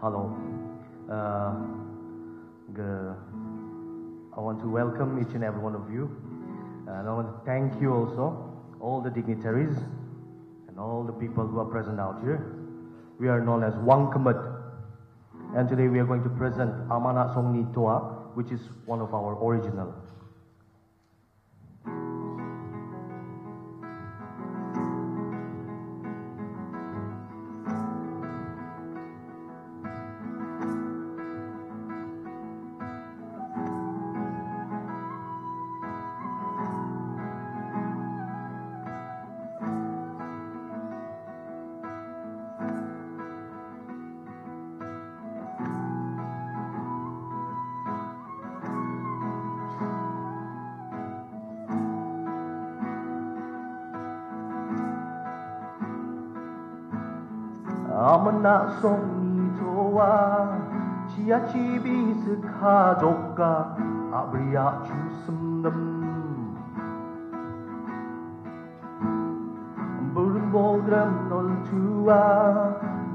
Hello. I want to welcome each and every one of you. And I want to thank you also, all the dignitaries and all the people who are present out here. We are known as Wangkamat. And today we are going to present Amana Songni Toa, which is one of our original. Amana Songni Toa Chia Chibis Kajoka Abria Chusundam Burun Bogram Nol Tua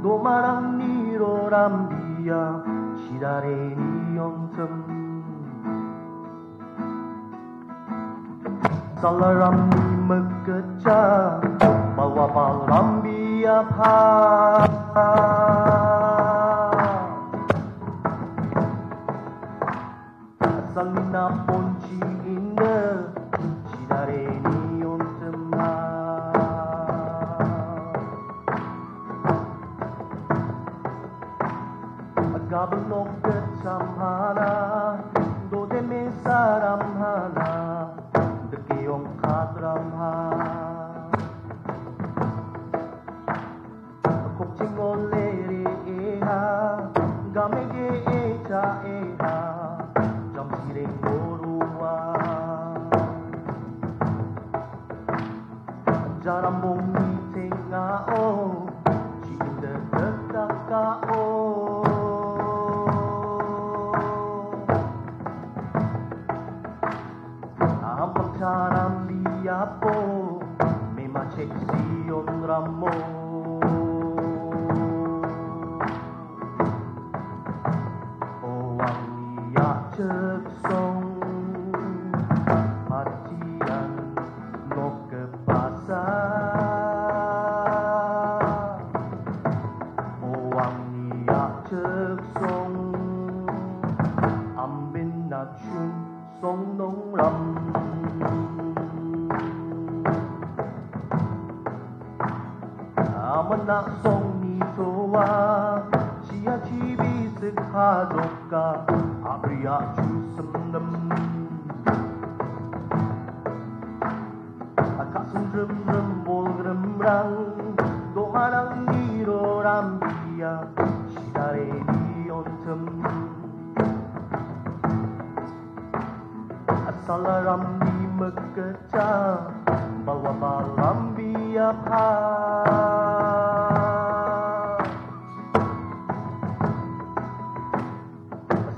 Domarang Ni niro rambia 시다레니 영점 Salaramni magkaca bawa balambia pa Salina ponci indah 시다레니 영점나 Gablok kecampana dodeme saram hana dekeong kadram ha kokching oleri eha gamege echa eha jamsire gorua jarambong ni tenga o cinde tetaka o Saram dia po Mema seksiyon ramo Oang niya ceksong Hatian no kepasa Oang niya ceksong Ambin na chun song nong ram Amana song ni toa Sia chibi sikha joka Abriya chu semnem Akasung rem rem bol rem rang Do marang niro rambia Shidare di ontem Asalaram di mekeca Bawa balambia pa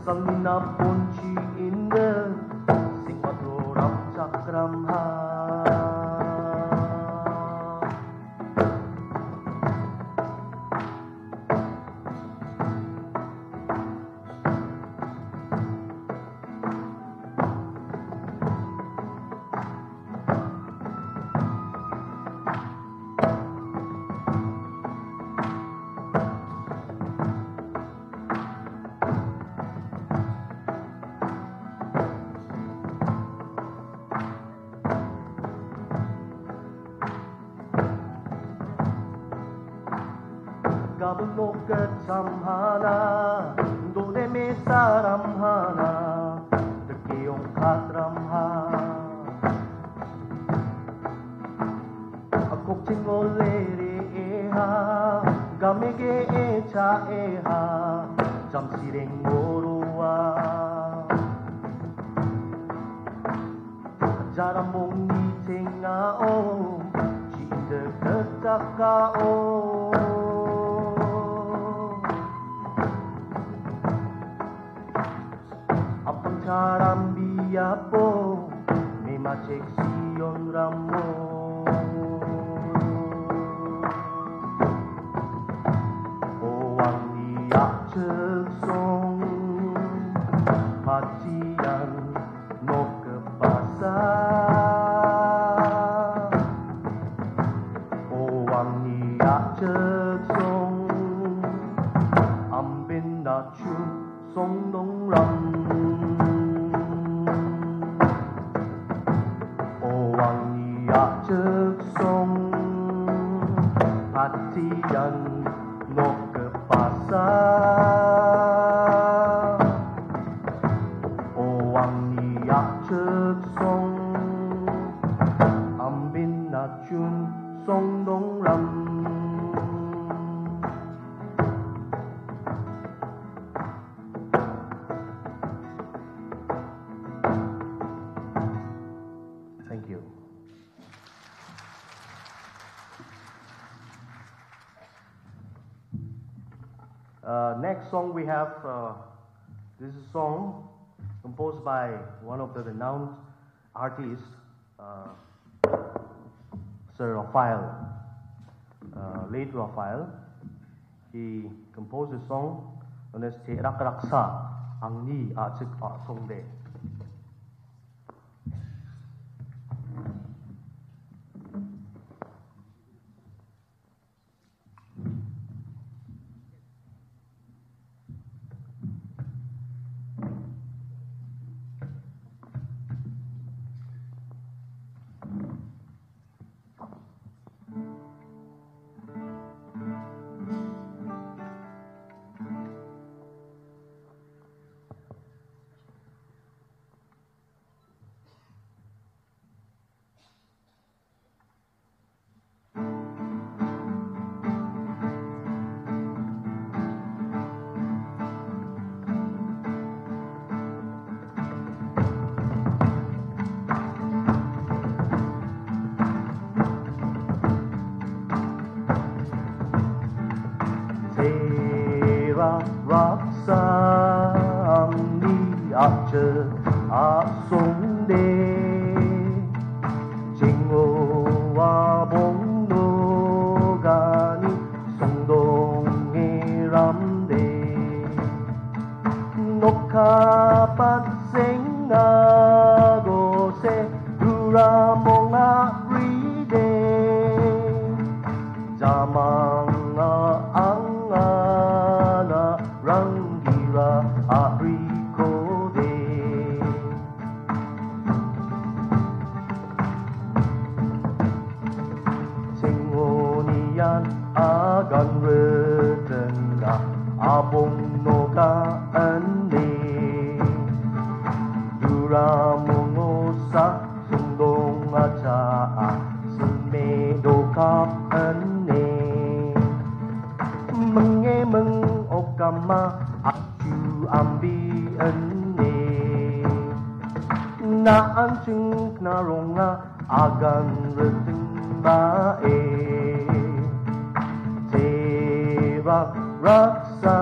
Salina ponci indah Sing padroram cakram ha Gablok kecampana dodeme saram hana dekeong kadram ha Akok cingolere eha gamege echa eha jam sireng gorua Jarambong ni tenga o cinde ketaka o Saram dia po Mema seksiyon ramo Oang niya ceksong Patian no kepasa Oang niya ceksong Ambin na chun song nong ram Ceksong hatian no kepasa Oang niya ceksong Ambin na chun song dong ram Thank you. Next song we have, this is a song composed by one of the renowned artists, Sir Raphael, late Raphael. he composed a song known as Te Rakraksa Angni Achik Songde. Raksa Angni Achik Songde Jingho Abong No Gani Songdong Ramde Nokha Pat Sing Go Se Tura Mong Ride Jamang Rangira Apricode Singonian Agan Retena Abong Noga Ande Duramongosa Sundong Acha Sumedo Kap Ane Menge Meng Okama Achu Ambi Ane Na Anching Naronga Agan Retimba Te Raksa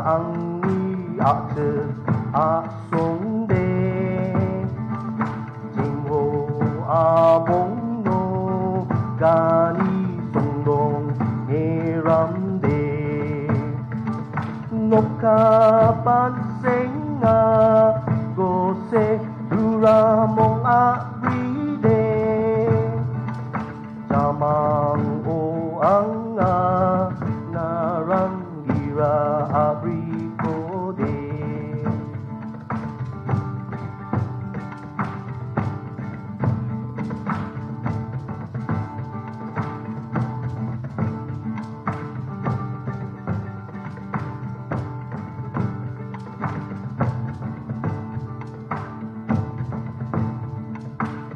Angni Achik Songde Jingho Abong No Gani Songdong Ramde Nokha Pat Sing Go Se Tura Mong Ride Jamang O Anga Narangira Apricode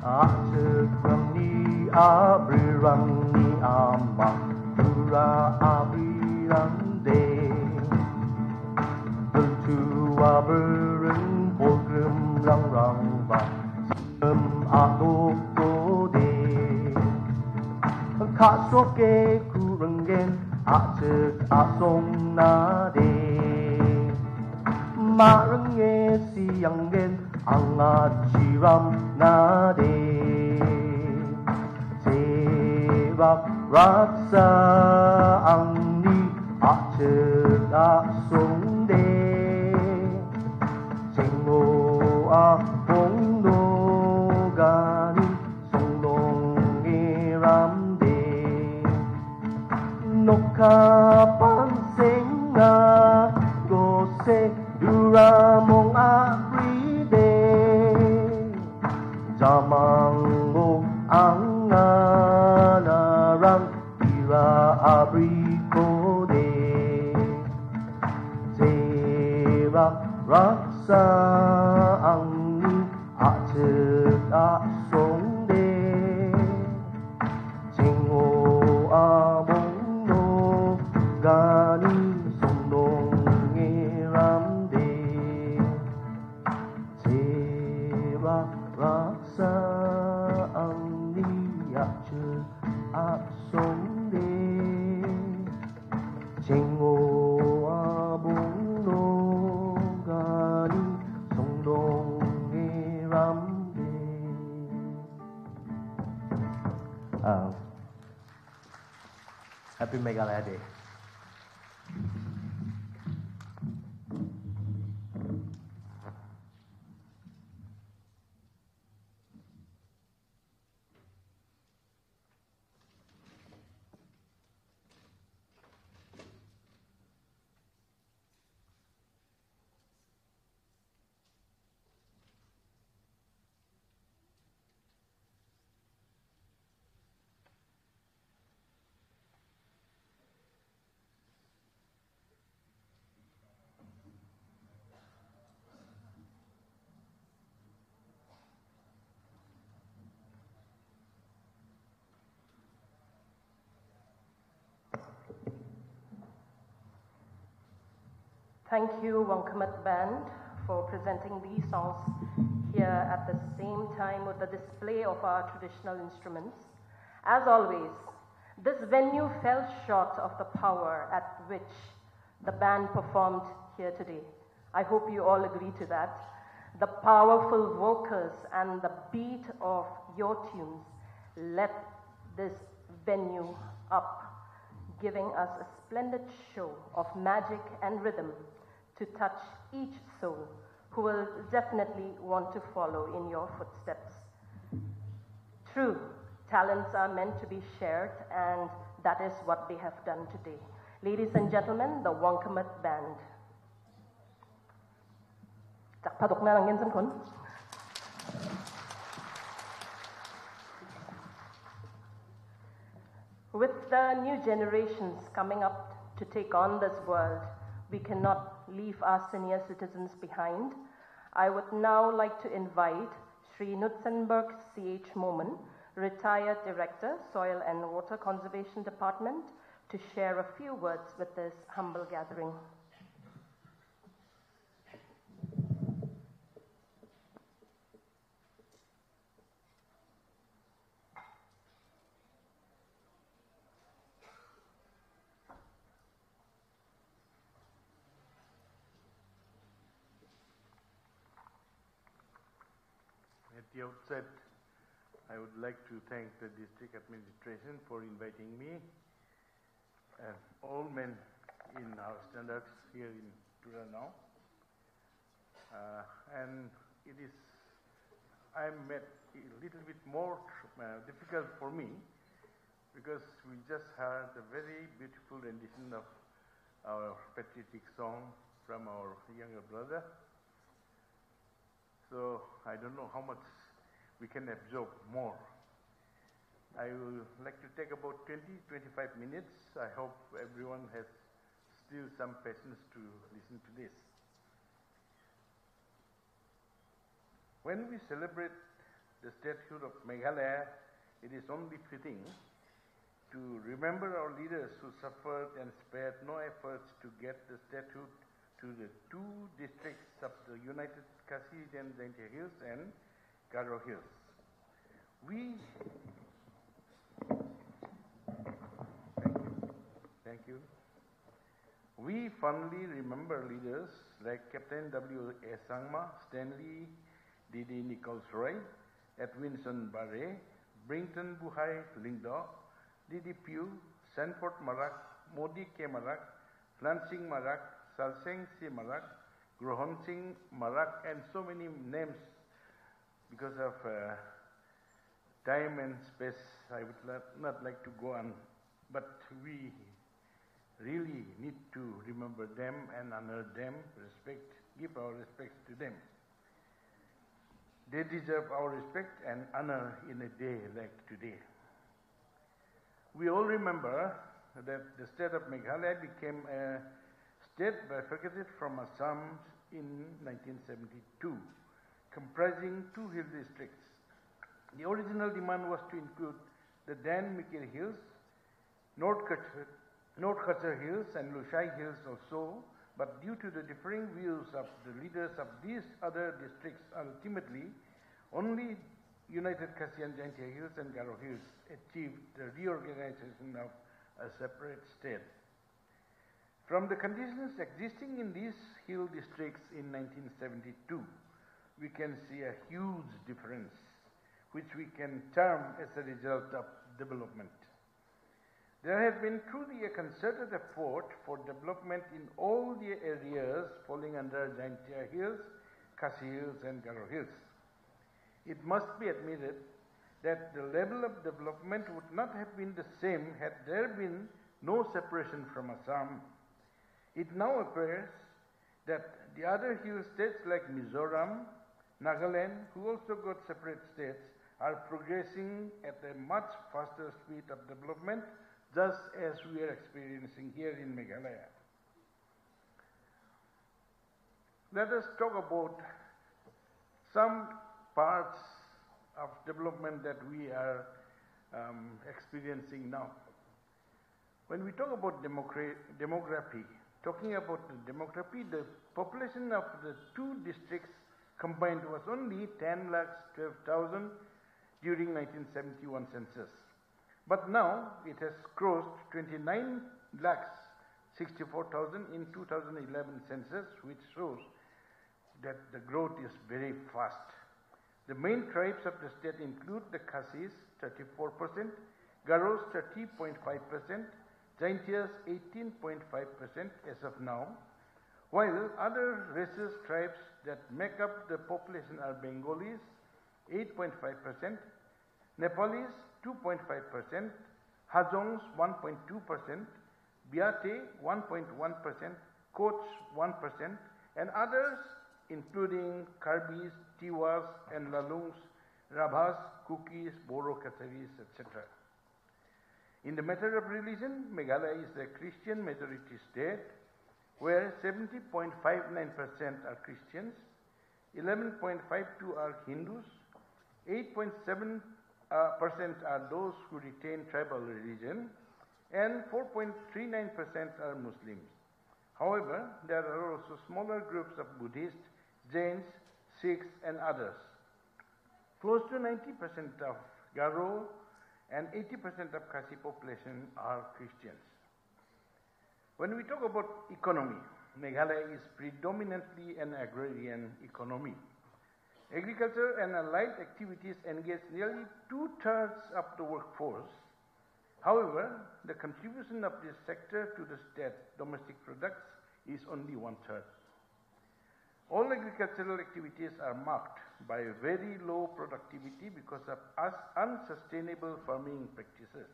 Achik Abrirangni Amma Tura Abrirande Tultua Bereng Polgrim Rang Rangva Agokode Kasoke Kurengen Achik Song Nade Marenge Siangen Angachiram Nade Raksa Angni Achik Songde Jingho Abong No Gani Songdong Ramde Nokha Pat Sing Go Se Tura Mong Ride Jamang O Anga Apricode Te Raksa Angni Achik Songde Jingho Abong No Gani Songdong Ramde Te Raksa Angni Achik Songde Jingho Abong No Gani Songdong Ramde. Happy Meghalaya Day. Thank you, Wangkamat Band, for presenting these songs here at the same time with the display of our traditional instruments. As always, this venue fell short of the power at which the band performed here today. I hope you all agree to that. The powerful vocals and the beat of your tunes lit this venue up, giving us a splendid show of magic and rhythm to touch each soul who will definitely want to follow in your footsteps. True, talents are meant to be shared, and that is what they have done today. Ladies and gentlemen, the Wangkamat Band. Padok na lang yan san kon. With the new generations coming up to take on this world, we cannot leave our senior citizens behind. I would now like to invite Sri Nutzenberg C.H. Moman, retired Director, Soil and Water Conservation Department, to share a few words with this humble gathering. At the outset, I would like to thank the district administration for inviting me and all men in our standards here in Tura now. And it is, I'm made a little bit more difficult for me because we just heard a very beautiful rendition of our patriotic song from our younger brother. So I don't know how much we can absorb more. I will like to take about 20-25 minutes. I hope everyone has still some patience to listen to this. When we celebrate the statehood of Meghalaya, it is only fitting to remember our leaders who suffered and spared no efforts to get the statehood to the two districts of the United Khasi and Jaintia Hills and GARO Hills. Thank you. We fondly remember leaders like Captain W.A. Sangma, Stanley D.D. Nichols-Roy, Edwinson Barre, Brington Buhai Lingdo, D.D. Pugh, Sanford Marak, Modi K. Marak, Lansing Marak, Salseng C. Marak, Grohon Singh Marak, and so many names. Because of time and space, I would not like to go on, but we really need to remember them and honor them, give our respects to them. They deserve our respect and honor in a day like today. We all remember that the state of Meghalaya became a state bifurcated from Assam in 1972, comprising two hill districts. The original demand was to include the Dan Mikir Hills, North Kachar Hills and Lushai Hills also, but due to the differing views of the leaders of these other districts, ultimately only United Khasi and Jaintia Hills and GARO Hills achieved the reorganization of a separate state. From the conditions existing in these hill districts in 1972, we can see a huge difference, which we can term as a result of development. There has been truly a concerted effort for development in all the areas falling under Jaintia Hills, Khasi Hills and GARO Hills. It must be admitted that the level of development would not have been the same had there been no separation from Assam. It now appears that the other hill states like Mizoram, Nagaland, who also got separate states, are progressing at a much faster speed of development, just as we are experiencing here in Meghalaya. Let us talk about some parts of development that we are experiencing now. When we talk about demography, talking about the demography, the population of the two districts combined was only 10,12,000 during 1971 census. But now it has crossed 29,64,000 in 2011 census, which shows that the growth is very fast. The main tribes of the state include the Khasis, 34%, Garos, 30.5%, Jaintias, 18.5% as of now, while other races, tribes that make up the population are Bengalis, 8.5%, Nepalis, 2.5%, Hajongs, 1.2%, Biate, 1.1%, Koch, 1%, and others including Karbis, Tiwas, and Lalungs, Rabhas, Kukis, Boro, Katharis, etc. In the matter of religion, Meghalaya is a Christian majority state where 70.59% are Christians, 11.52% are Hindus, 8.7% are those who retain tribal religion, and 4.39% are Muslims. However, there are also smaller groups of Buddhists, Jains, Sikhs, and others. Close to 90% of Garo and 80% of Khasi population are Christians. When we talk about economy, Meghalaya is predominantly an agrarian economy. Agriculture and allied activities engage nearly 2/3 of the workforce. However, the contribution of this sector to the state's domestic products is only 1/3. All agricultural activities are marked by very low productivity because of unsustainable farming practices.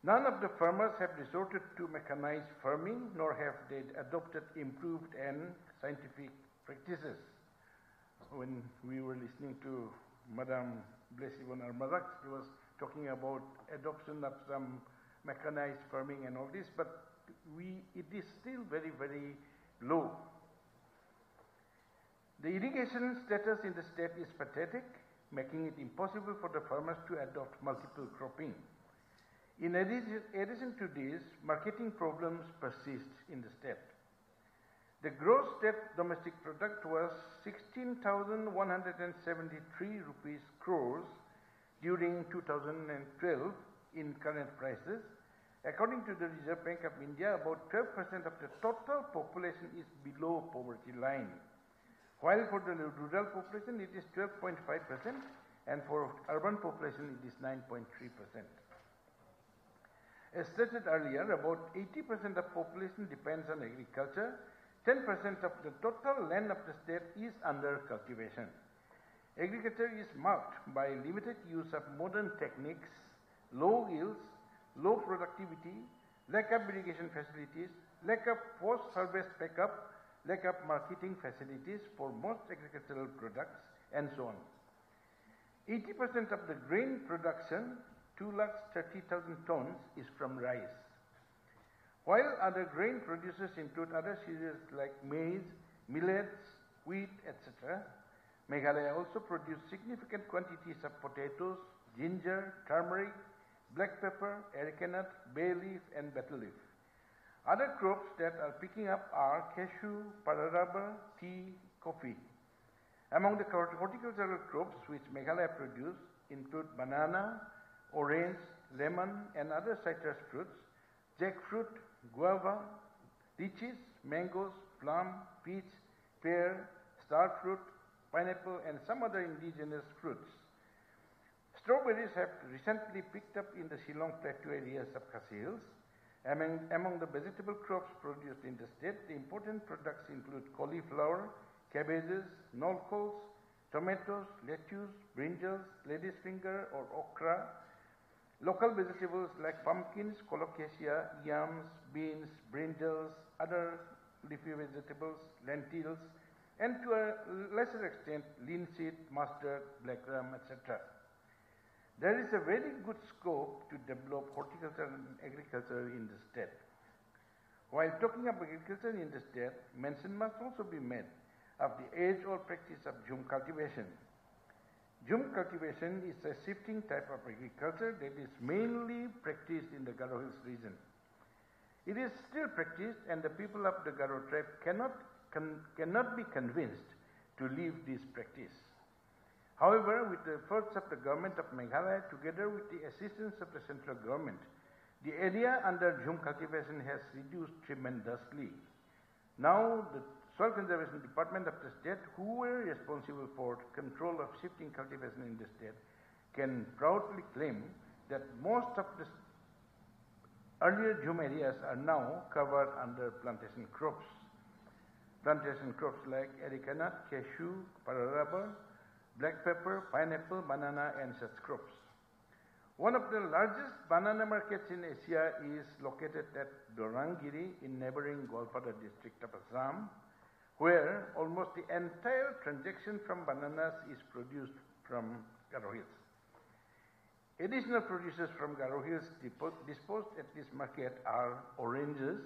None of the farmers have resorted to mechanized farming, nor have they adopted improved and scientific practices. When we were listening to Madam Blessivon Armarak, she was talking about adoption of some mechanized farming and all this, but it is still very, very low. The irrigation status in the state is pathetic, making it impossible for the farmers to adopt multiple cropping. In addition to this, marketing problems persist in the state. The gross state domestic product was 16,173 rupees crores during 2012 in current prices. According to the Reserve Bank of India, about 12% of the total population is below poverty line. While for the rural population it is 12.5%, and for urban population it is 9.3%. As stated earlier, about 80% of population depends on agriculture. 10% of the total land of the state is under cultivation. Agriculture is marked by limited use of modern techniques, low yields, low productivity, lack of irrigation facilities, lack of post-harvest backup, lack of marketing facilities for most agricultural products, and so on. 80% of the grain production, 230,000 tons, is from rice. While other grain producers include other cereals like maize, millets, wheat, etc., Meghalaya also produces significant quantities of potatoes, ginger, turmeric, black pepper, areca nut, bay leaf, and betel leaf. Other crops that are picking up are cashew, para rubber, tea, coffee. Among the horticultural crops which Meghalaya produce include banana, orange, lemon, and other citrus fruits, jackfruit, guava, lychees, mangoes, plum, peach, pear, star fruit, pineapple, and some other indigenous fruits. Strawberries have recently picked up in the Shillong Plateau areas of Khasi Hills. Among the vegetable crops produced in the state, the important products include cauliflower, cabbages, nolcols, tomatoes, lettuce, brinjals, lady's finger or okra, local vegetables like pumpkins, colocasia, yams, beans, brinjals, other leafy vegetables, lentils, and to a lesser extent, linseed, mustard, black gram, etc. There is a very good scope to develop horticulture and agriculture in the state. While talking of agriculture in the state, mention must also be made of the age-old practice of jhum cultivation. Jhum cultivation is a shifting type of agriculture that is mainly practiced in the Garo Hills region. It is still practiced, and the people of the Garo tribe cannot be convinced to leave this practice. However, with the efforts of the government of Meghalaya, together with the assistance of the central government, the area under Jhum cultivation has reduced tremendously. Now, the Soil Conservation Department of the state, who were responsible for control of shifting cultivation in the state, can proudly claim that most of the earlier Jhum areas are now covered under plantation crops. Plantation crops like areca nut, cashew, para rubber, black pepper, pineapple, banana, and such crops. One of the largest banana markets in Asia is located at Dorangiri in neighboring Golpada district of Assam, where almost the entire transaction from bananas is produced from Garo Hills. Additional producers from Garo Hills disposed at this market are oranges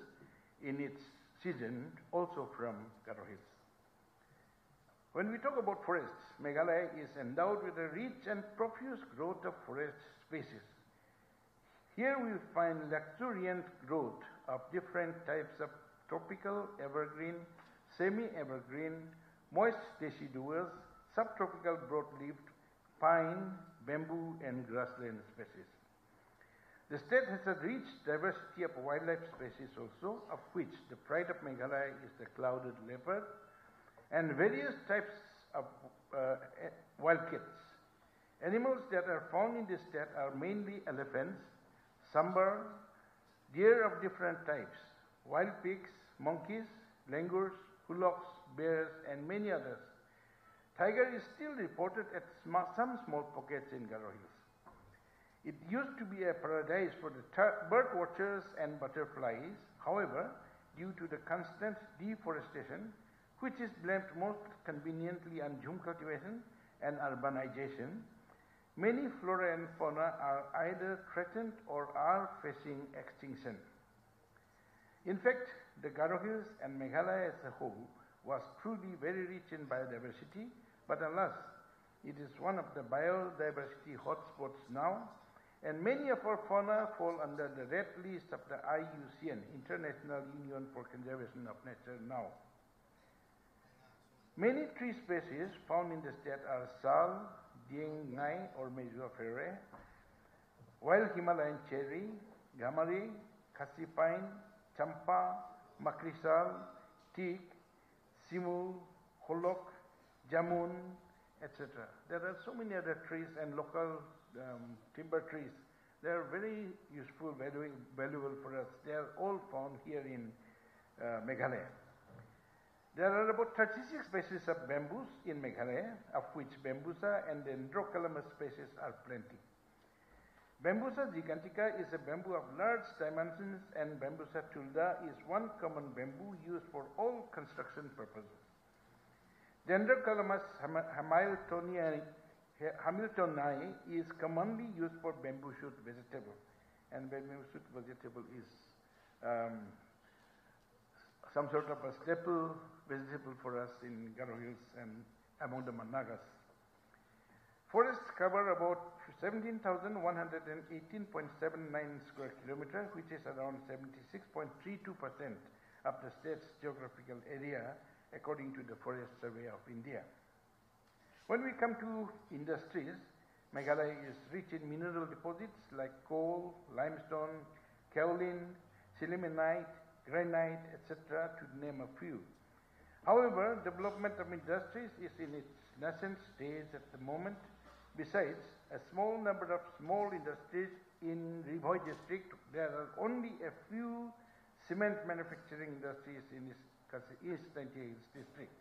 in its season, also from Garo Hills. When we talk about forests, Meghalaya is endowed with a rich and profuse growth of forest species. Here we find luxuriant growth of different types of tropical, evergreen, semi-evergreen, moist deciduous, subtropical broadleaved, pine, bamboo, and grassland species. The state has a rich diversity of wildlife species also, of which the pride of Meghalaya is the clouded leopard, and various types of wild cats. Animals that are found in this state are mainly elephants, sambar, deer of different types, wild pigs, monkeys, langurs, huloks, bears, and many others. Tiger is still reported at some small pockets in Garo Hills. It used to be a paradise for the bird watchers and butterflies. However, due to the constant deforestation, which is blamed most conveniently on Jhum cultivation and urbanization, many flora and fauna are either threatened or are facing extinction. In fact, the Garo Hills and Meghalaya as a whole was truly very rich in biodiversity, but alas, it is one of the biodiversity hotspots now, and many of our fauna fall under the red list of the IUCN, International Union for Conservation of Nature now. Many tree species found in the state are sal, dieng ngai or mesophyrae, wild Himalayan cherry, gamari, khasi pine, champa, makrisal, teak, simul, holok, jamun, etc. There are so many other trees and local timber trees. They are very useful, valuable for us. They are all found here in Meghalaya. There are about 36 species of bamboos in Meghalaya, of which Bambusa and Dendrocalamus species are plenty. Bambusa gigantica is a bamboo of large dimensions, and Bambusa tulda is one common bamboo used for all construction purposes. Dendrocalamus hamiltonii is commonly used for bamboo shoot vegetable, and bamboo shoot vegetable is some sort of a staple vegetable for us in Garo Hills and among the Managas. Forests cover about 17,118.79 square kilometers, which is around 76.32% of the state's geographical area, according to the Forest Survey of India. When we come to industries, Meghalaya is rich in mineral deposits like coal, limestone, kaolin, sillimanite, granite, etc., to name a few. However, development of industries is in its nascent stage at the moment. Besides a small number of small industries in Ribhoi district, there are only a few cement manufacturing industries in East 98 district.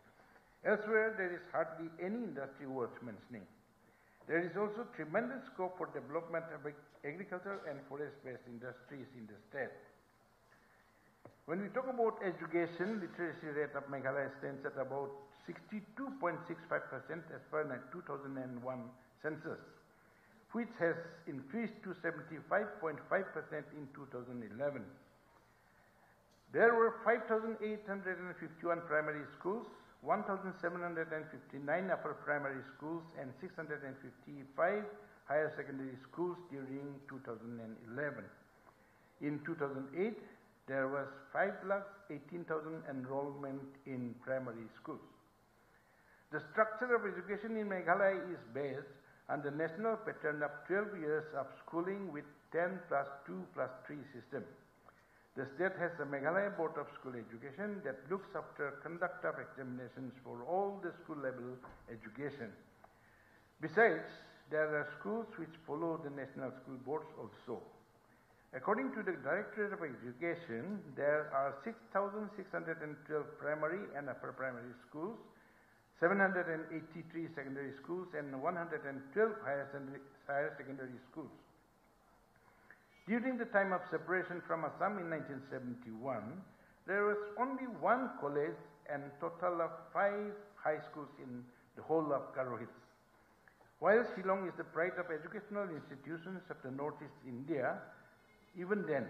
Elsewhere, there is hardly any industry worth mentioning. There is also tremendous scope for development of agriculture and forest-based industries in the state. When we talk about education, literacy rate of Meghalaya stands at about 62.65% as per 2001 census, which has increased to 75.5% in 2011. There were 5,851 primary schools, 1,759 upper primary schools, and 655 higher secondary schools during 2011. In 2008, there was 5,18,000 enrollment in primary schools. The structure of education in Meghalaya is based on the national pattern of 12 years of schooling with 10 plus 2 plus 3 system. The state has a Meghalaya Board of School Education that looks after conduct of examinations for all the school level education. Besides, there are schools which follow the national school boards also. According to the Directorate of Education, there are 6,612 primary and upper primary schools, 783 secondary schools, and 112 higher secondary schools. During the time of separation from Assam in 1971, there was only one college and total of 5 high schools in the whole of GARO Hills. While Shillong is the pride of educational institutions of the Northeast India, even then,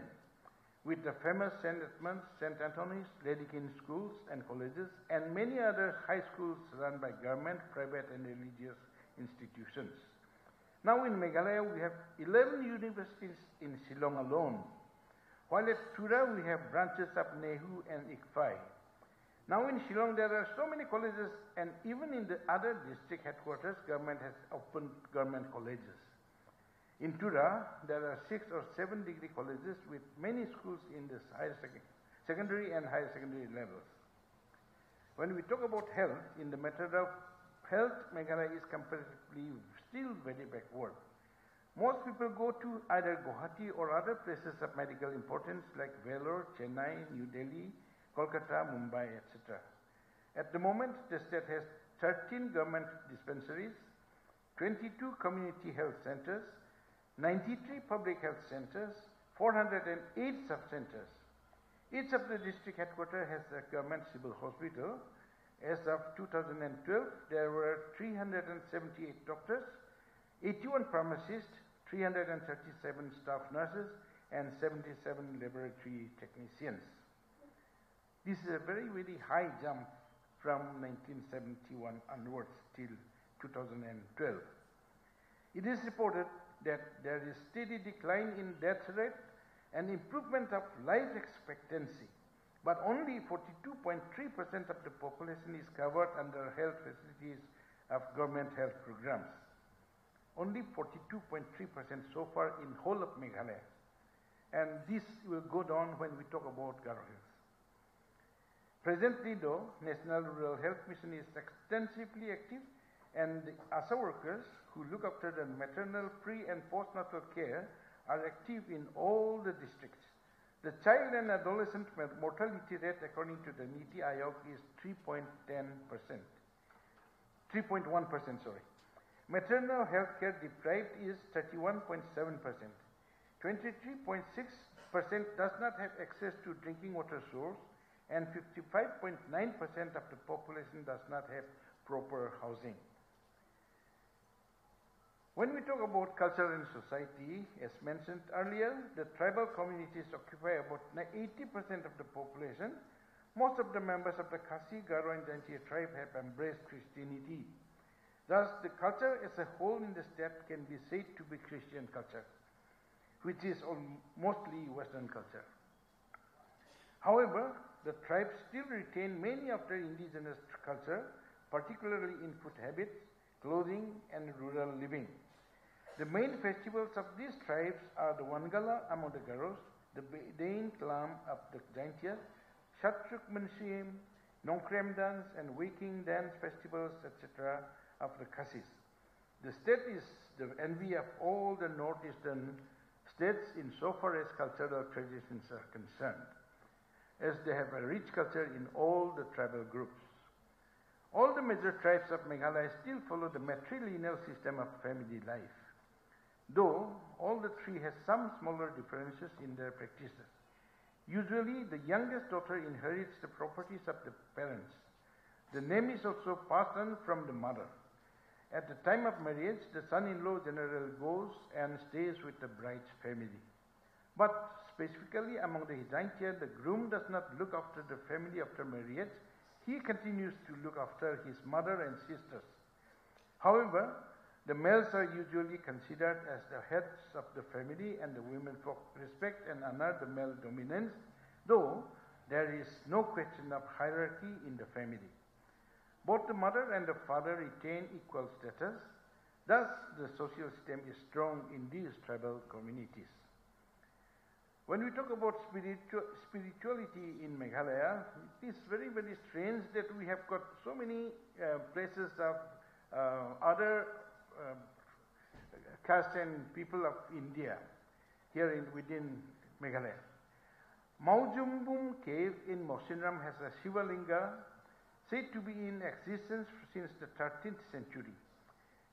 with the famous St. Edmunds, St. Anthony's, Lady King schools and colleges, and many other high schools run by government, private and religious institutions. Now in Meghalaya, we have 11 universities in Shillong alone, while at Tura we have branches of Nehu and Ikfai. Now in Shillong there are so many colleges, and even in the other district headquarters, government has opened government colleges. In Tura, there are 6 or 7 degree colleges with many schools in the secondary and higher secondary levels. When we talk about health, in the matter of health, Meghalaya is comparatively still very backward. Most people go to either Guwahati or other places of medical importance like Vellore, Chennai, New Delhi, Kolkata, Mumbai, etc. At the moment, the state has 13 government dispensaries, 22 community health centers, 93 public health centers, 408 sub-centers. Each of the district headquarters has a government civil hospital. As of 2012, there were 378 doctors, 81 pharmacists, 337 staff nurses, and 77 laboratory technicians. This is a very, very high jump from 1971 onwards till 2012. It is reported that there is steady decline in death rate and improvement of life expectancy, but only 42.3% of the population is covered under health facilities of government health programs. Only 42.3% so far in whole of Meghalaya. And this will go down when we talk about GARO Hills. Presently though, National Rural Health Mission is extensively active, and the ASA workers who look after the maternal, pre and postnatal care are active in all the districts. The child and adolescent mortality rate according to the NITI Aayog is 3.1%. Maternal health care deprived is 31.7%. 23.6% does not have access to drinking water source, and 55.9% of the population does not have proper housing. When we talk about culture and society, as mentioned earlier, the tribal communities occupy about 80% of the population. Most of the members of the Khasi, Garo and Jaintia tribe have embraced Christianity. Thus, the culture as a whole in the state can be said to be Christian culture, which is mostly Western culture. However, the tribes still retain many of their indigenous culture, particularly in food habits, clothing and rural living. The main festivals of these tribes are the Wangala among the Garos, the Dain Kalam of the Jaintias, Shatruk Munshim, Nongkrem dance and Waking dance festivals, etc. of the Khasis. The state is the envy of all the northeastern states insofar as cultural traditions are concerned, as they have a rich culture in all the tribal groups. All the major tribes of Meghalaya still follow the matrilineal system of family life, though all the three has some smaller differences in their practices. Usually, the youngest daughter inherits the properties of the parents. The name is also passed on from the mother. At the time of marriage, the son-in-law generally goes and stays with the bride's family. But specifically among the Jaintia, the groom does not look after the family after marriage. He continues to look after his mother and sisters. However, the males are usually considered as the heads of the family, and the women folk respect and honor the male dominance though there is no question of hierarchy in the family. Both the mother and the father retain equal status. Thus, the social system is strong in these tribal communities. When we talk about spirituality in Meghalaya, it is very, very strange that we have got so many places of other caste and people of India here within Meghalaya. Maujumbum cave in Mosinram has a Shiva Linga said to be in existence since the 13th century.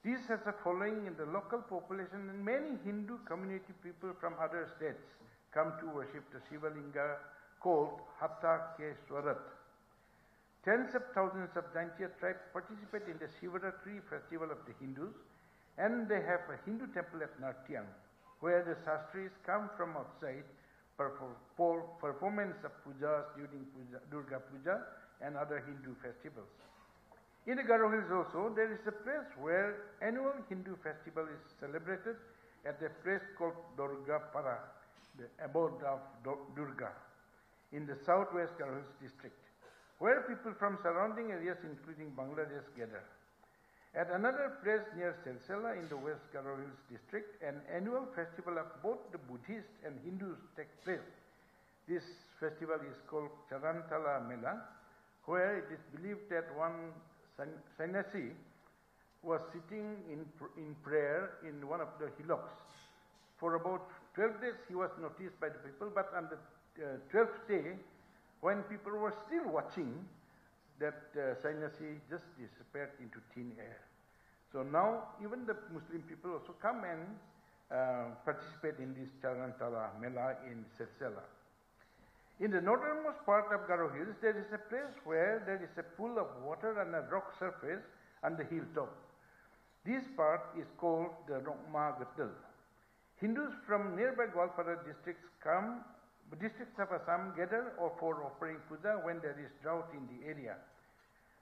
This has a following in the local population, and many Hindu community people from other states come to worship the Shiva Linga called Hatta Keswarat. Tens of thousands of Jaintia tribes participate in the Shivaratri festival of the Hindus, and they have a Hindu temple at Nartyang, where the Shastris come from outside for performance of pujas during Durga Puja and other Hindu festivals. In the Garo Hills also, there is a place where annual Hindu festival is celebrated at a place called Durga Para, the abode of Durga, in the southwest Garo Hills district, where people from surrounding areas including Bangladesh gather. At another place near Selsela in the West Garo Hills district, an annual festival of both the Buddhists and Hindus takes place. This festival is called Charantala Mela, where it is believed that one sannyasi was sitting in prayer in one of the hillocks. For about 12 days he was noticed by the people, but on the 12th day, when people were still watching, that sannyasi just disappeared into thin air. So now even the Muslim people also come and participate in this Charantala Mela in Setsela. In the northernmost part of Garo Hills, there is a place where there is a pool of water and a rock surface on the hilltop. This part is called the Rokma Gatal. Hindus from nearby Gwalpara districts of Assam gather for offering puja when there is drought in the area.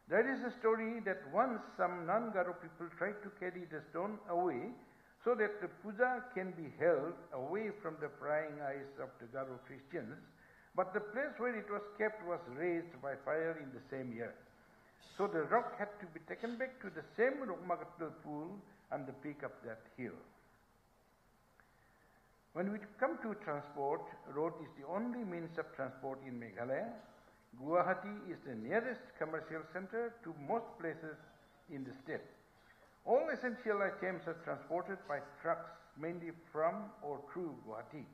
There is a story that once some non-Garo people tried to carry the stone away so that the puja can be held away from the prying eyes of the Garo Christians, but the place where it was kept was razed by fire in the same year. So the rock had to be taken back to the same Rokmagatal pool on the peak of that hill. When we come to transport, road is the only means of transport in Meghalaya. Guwahati is the nearest commercial center to most places in the state. All essential items are transported by trucks, mainly from or through Guwahati.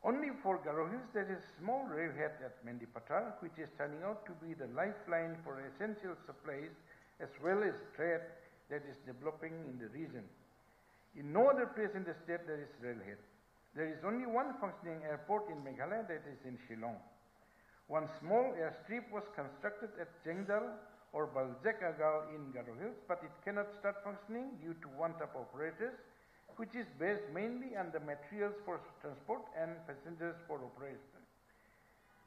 Only for Garo Hills there is a small railhead at Mendipatar, which is turning out to be the lifeline for essential supplies as well as trade that is developing in the region. In no other place in the state there is railhead. There is only one functioning airport in Meghalaya, that is in Shillong. One small airstrip was constructed at Jengdal or Baljekagal in Garo Hills, but it cannot start functioning due to want of operators, which is based mainly on the materials for transport and passengers for operation.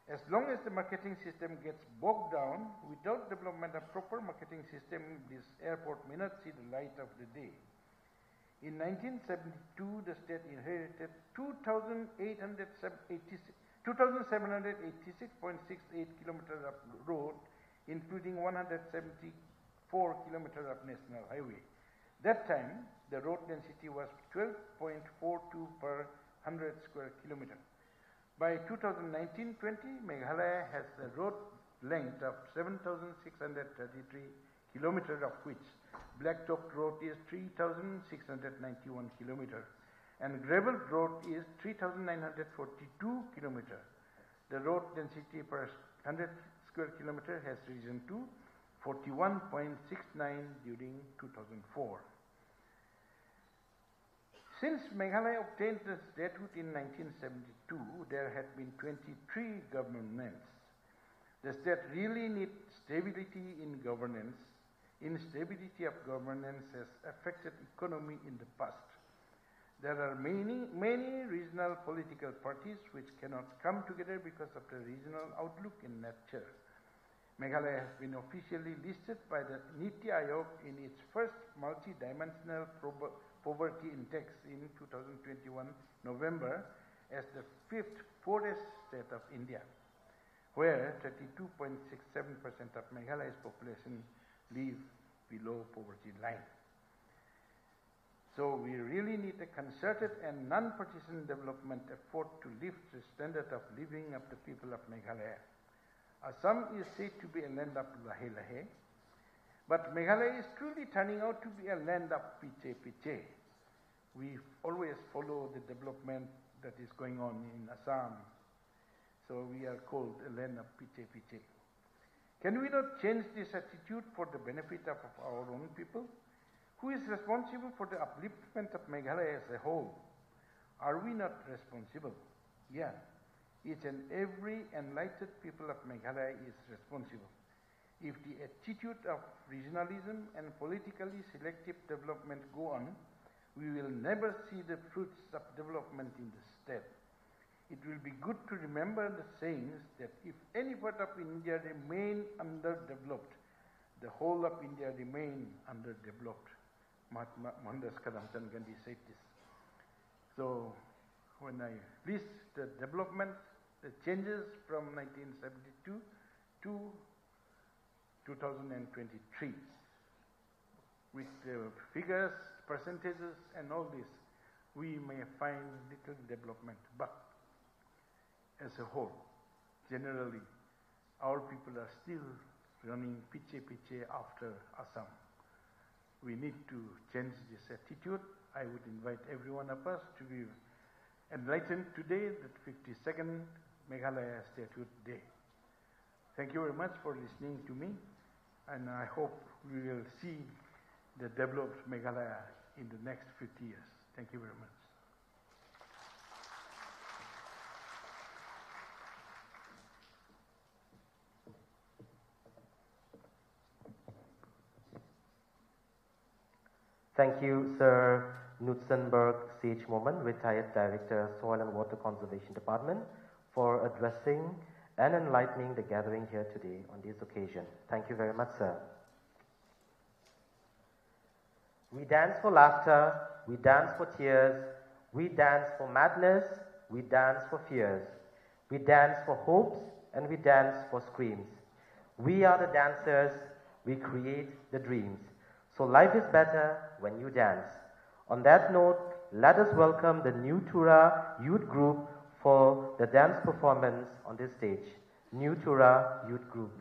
As long as the marketing system gets bogged down, without development of proper marketing system, this airport may not see the light of the day. In 1972, the state inherited 2,786.68 kilometers of road, including 174 kilometers of national highway. That time, the road density was 12.42 per 100 square kilometer. By 2019-20, Meghalaya has a road length of 7,633 kilometers, of which Blacktop Road is 3,691 kilometers and gravel road is 3,942 kilometers. The road density per 100 square kilometer has risen to 41.69 during 2004. Since Meghalaya obtained the statehood in 1972, there had been 23 governments. The state really needs stability in governance. Instability of governance has affected economy in the past. There are many regional political parties which cannot come together because of the regional outlook and nature. Meghalaya has been officially listed by the Niti Aayog in its first multi-dimensional poverty index in 2021 November as the fifth poorest state of India, where 32.67% of Meghalaya's population live below poverty line. So we really need a concerted and non-partisan development effort to lift the standard of living of the people of Meghalaya. Assam is said to be a land of lahe lahe, but Meghalaya is truly turning out to be a land of piche piche. We always follow the development that is going on in Assam, so we are called a land of piche piche. Can we not change this attitude for the benefit of our own people? Who is responsible for the upliftment of Meghalaya as a whole? Are we not responsible? Yeah, each and every enlightened people of Meghalaya is responsible. If the attitude of regionalism and politically selective development go on, we will never see the fruits of development in the state. It will be good to remember the sayings that if any part of India remain underdeveloped, the whole of India remain underdeveloped. Mahatma Mohandas Karamchand Gandhi said this. So when I list the developments, the changes from 1972 to 2023, with the figures, percentages and all this, we may find little development, but as a whole, generally, our people are still running piche piche after Assam. We need to change this attitude. I would invite every one of us to be enlightened today, that 52nd Meghalaya Statehood Day. Thank you very much for listening to me, and I hope we will see the developed Meghalaya in the next 50 years. Thank you very much. Thank you, Sir Knutsenberg C.H. Moman, retired Director, Soil and Water Conservation Department, for addressing and enlightening the gathering here today on this occasion. Thank you very much, sir. We dance for laughter, we dance for tears, we dance for madness, we dance for fears. We dance for hopes and we dance for screams. We are the dancers, we create the dreams. So life is better when you dance. On that note, let us welcome the new Tura youth group for the dance performance on this stage. New Tura youth group.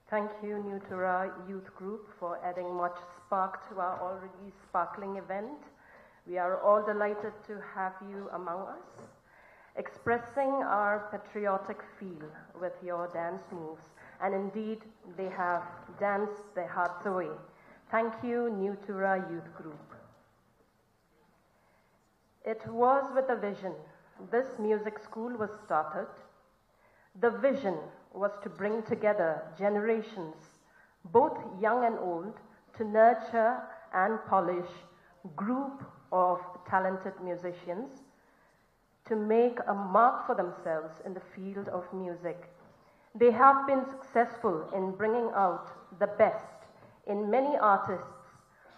Thank you, New Tura Youth Group, for adding much spark to our already sparkling event. We are all delighted to have you among us, expressing our patriotic feel with your dance moves. And indeed, they have danced their hearts away. Thank you, New Tura Youth Group. It was with a vision this music school was started. The vision was to bring together generations, both young and old, to nurture and polish a group of talented musicians to make a mark for themselves in the field of music. They have been successful in bringing out the best in many artists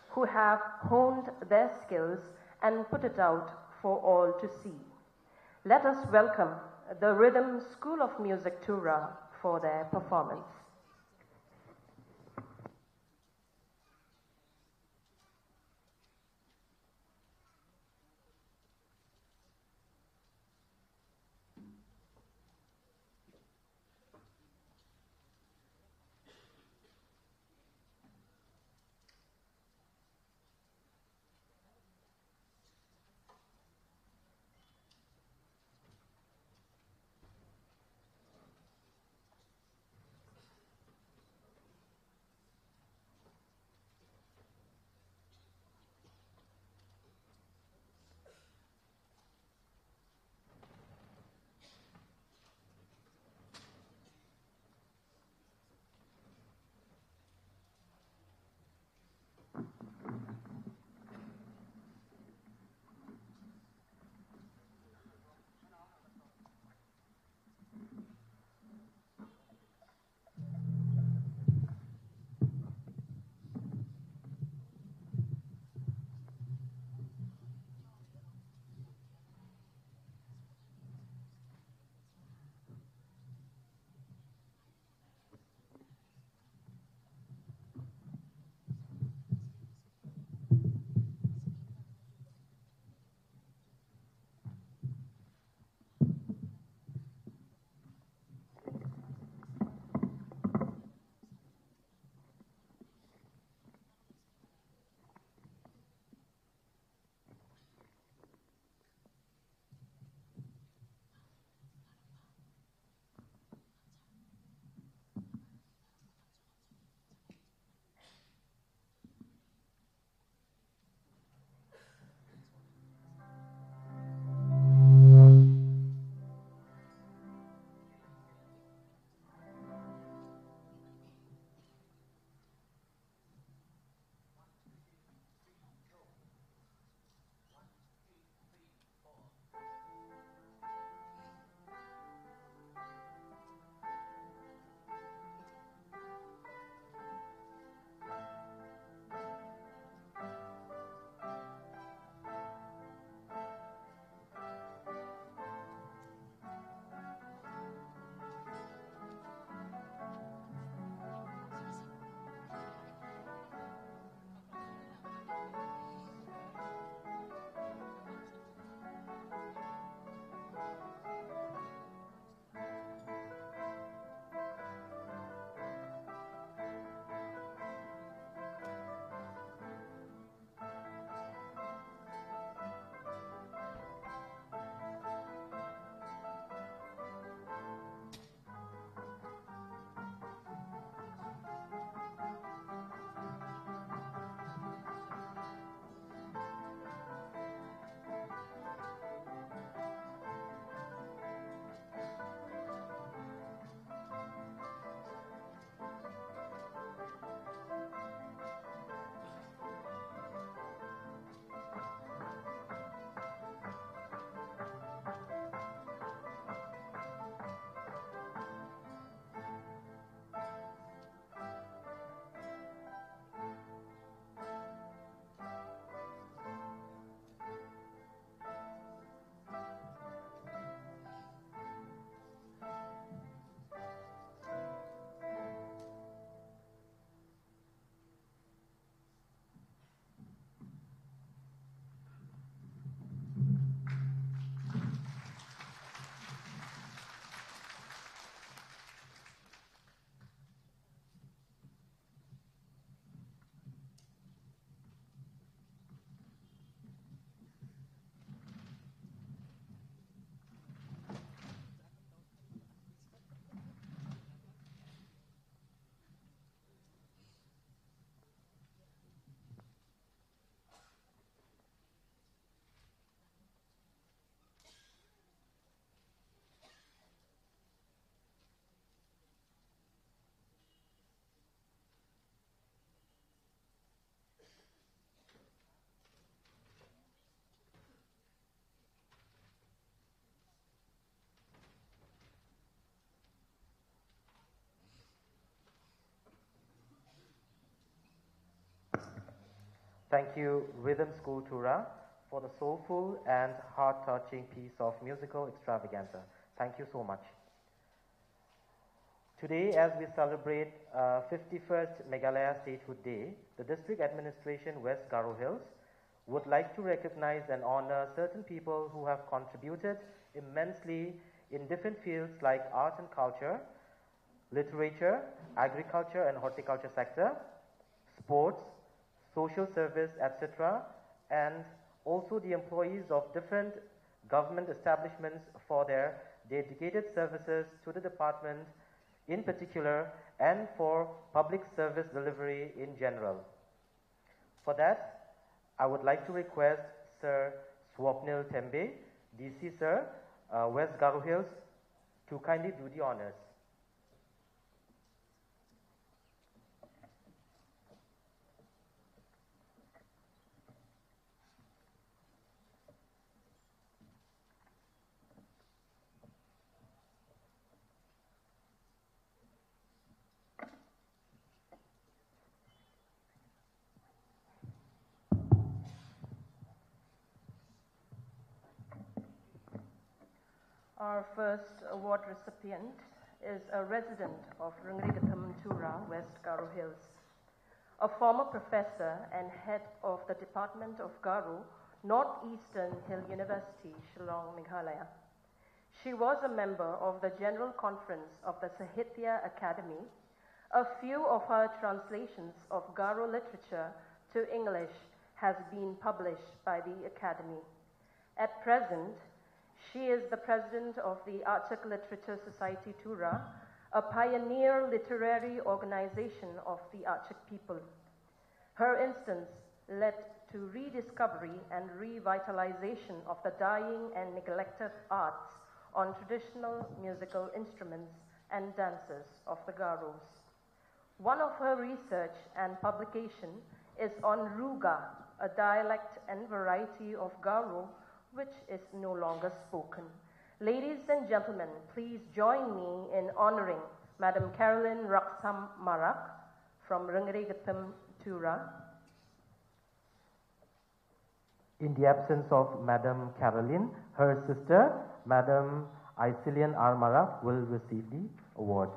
who have honed their skills and put it out for all to see. Let us welcome the Rhythm School of Music Tura for their performance. Thank you, Rhythm School Tura, for the soulful and heart-touching piece of musical extravaganza. Thank you so much. Today, as we celebrate 51st Meghalaya Statehood Day, the District Administration West Garo Hills would like to recognize and honor certain people who have contributed immensely in different fields like art and culture, literature, agriculture and horticulture sector, sports, social service, etc., and also the employees of different government establishments for their dedicated services to the department in particular and for public service delivery in general. For that, I would like to request Sir Swapnil Tembe, DC Sir, West Garo Hills, to kindly do the honors. Our first award recipient is a resident of Tura, West Garo Hills, a former professor and head of the Department of Garo, Northeastern Hill University, Shillong, Meghalaya. She was a member of the General Conference of the Sahitya Academy. A few of her translations of Garo literature to English has been published by the Academy. At present, she is the president of the Archak Literature Society Tura, a pioneer literary organization of the Archak people. Her instance led to rediscovery and revitalization of the dying and neglected arts on traditional musical instruments and dances of the Garos. One of her research and publication is on Ruga, a dialect and variety of Garo which is no longer spoken. Ladies and gentlemen, please join me in honoring Madam Caroline Raksam Marak from Rengregatam, Tura. In the absence of Madam Caroline, her sister, Madam Isilian R. Marak, will receive the award.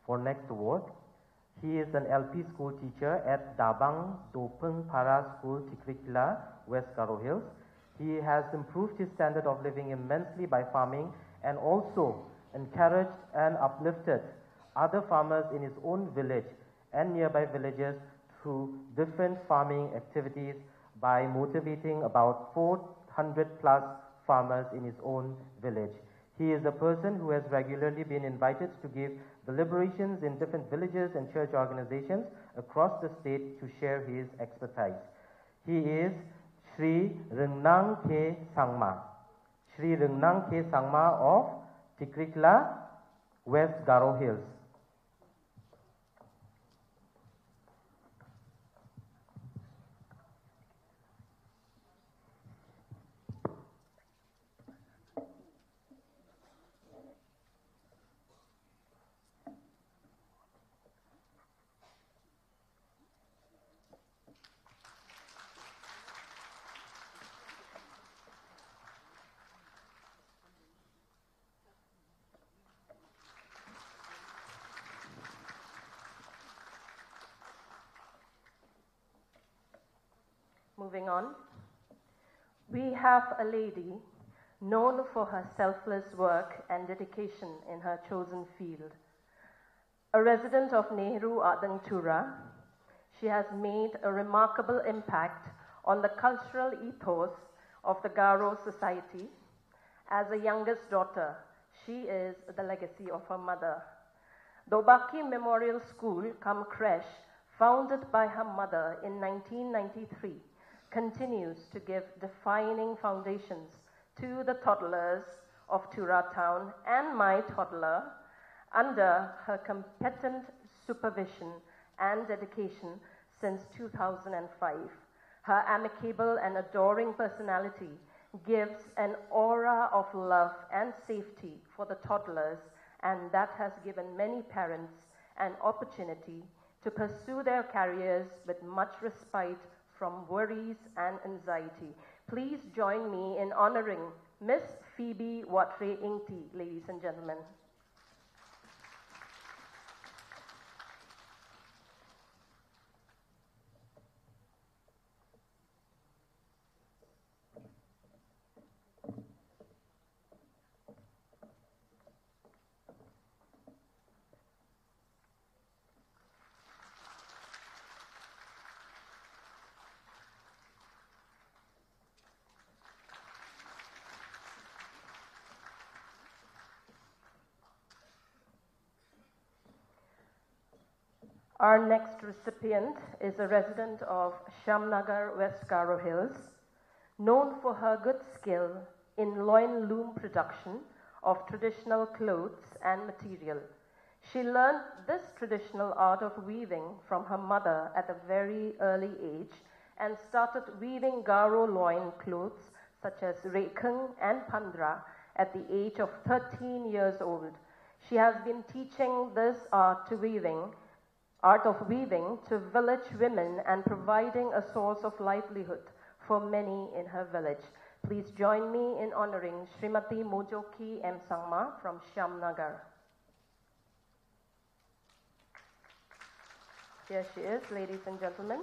For next award, he is an LP school teacher at Dabang Topeng Para School, Tikrikila, West Garo Hills. He has improved his standard of living immensely by farming and also encouraged and uplifted other farmers in his own village and nearby villages through different farming activities by motivating about 400 plus farmers in his own village. He is a person who has regularly been invited to give deliberations in different villages and church organizations across the state to share his expertise. He is Sri Rengnang Ke Sangma. Sri Rengnang Ke Sangma of Tikrikla, West Garo Hills. Moving on, we have a lady known for her selfless work and dedication in her chosen field. A resident of Nehru Adang Tura, she has made a remarkable impact on the cultural ethos of the GARO society. As a youngest daughter, she is the legacy of her mother. The Obaki Memorial School cum creche, founded by her mother in 1993, continues to give defining foundations to the toddlers of Tura town and my toddler under her competent supervision and dedication since 2005. Her amicable and adoring personality gives an aura of love and safety for the toddlers, and that has given many parents an opportunity to pursue their careers with much respite from worries and anxiety. Please join me in honoring Miss Phoebe Watre Ingti, ladies and gentlemen. Our next recipient is a resident of Shamnagar, West Garo Hills, known for her good skill in loin loom production of traditional clothes and material. She learned this traditional art of weaving from her mother at a very early age and started weaving Garo loin clothes such as Rekhang and Pandra at the age of 13 years old. She has been teaching this art of weaving to village women and providing a source of livelihood for many in her village. Please join me in honoring Srimati Mojoki M. Sangma from Shamnagar. Here she is, ladies and gentlemen.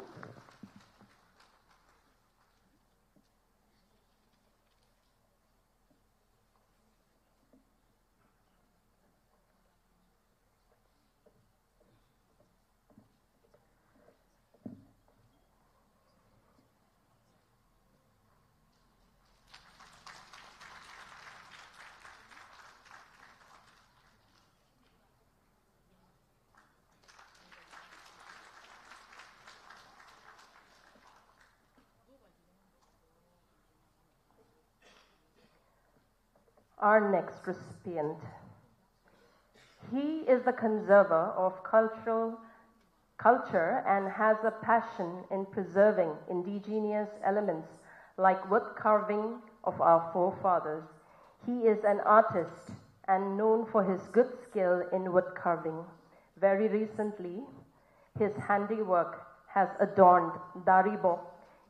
Our next recipient. He is the conserver of culture and has a passion in preserving indigenous elements like wood carving of our forefathers. He is an artist and known for his good skill in wood carving. Very recently, his handiwork has adorned Daribo,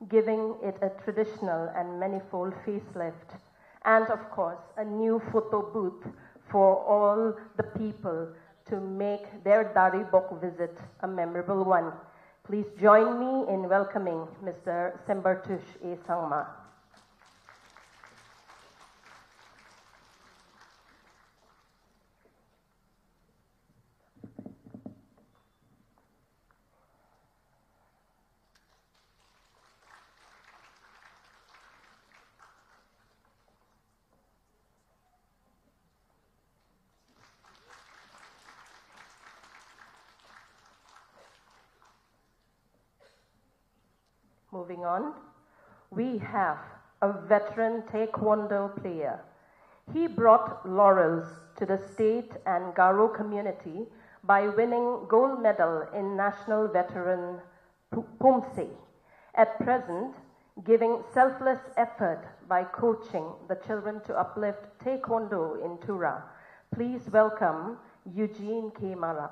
giving it a traditional and manifold facelift, and of course, a new photo booth for all the people to make their Daribok visit a memorable one. Please join me in welcoming Mr. Sembartush A. Sangma. Moving on, we have a veteran Taekwondo player. He brought laurels to the state and Garo community by winning gold medal in National Veteran Pumse. At present, giving selfless effort by coaching the children to uplift Taekwondo in Tura. Please welcome Eugene K. Mara.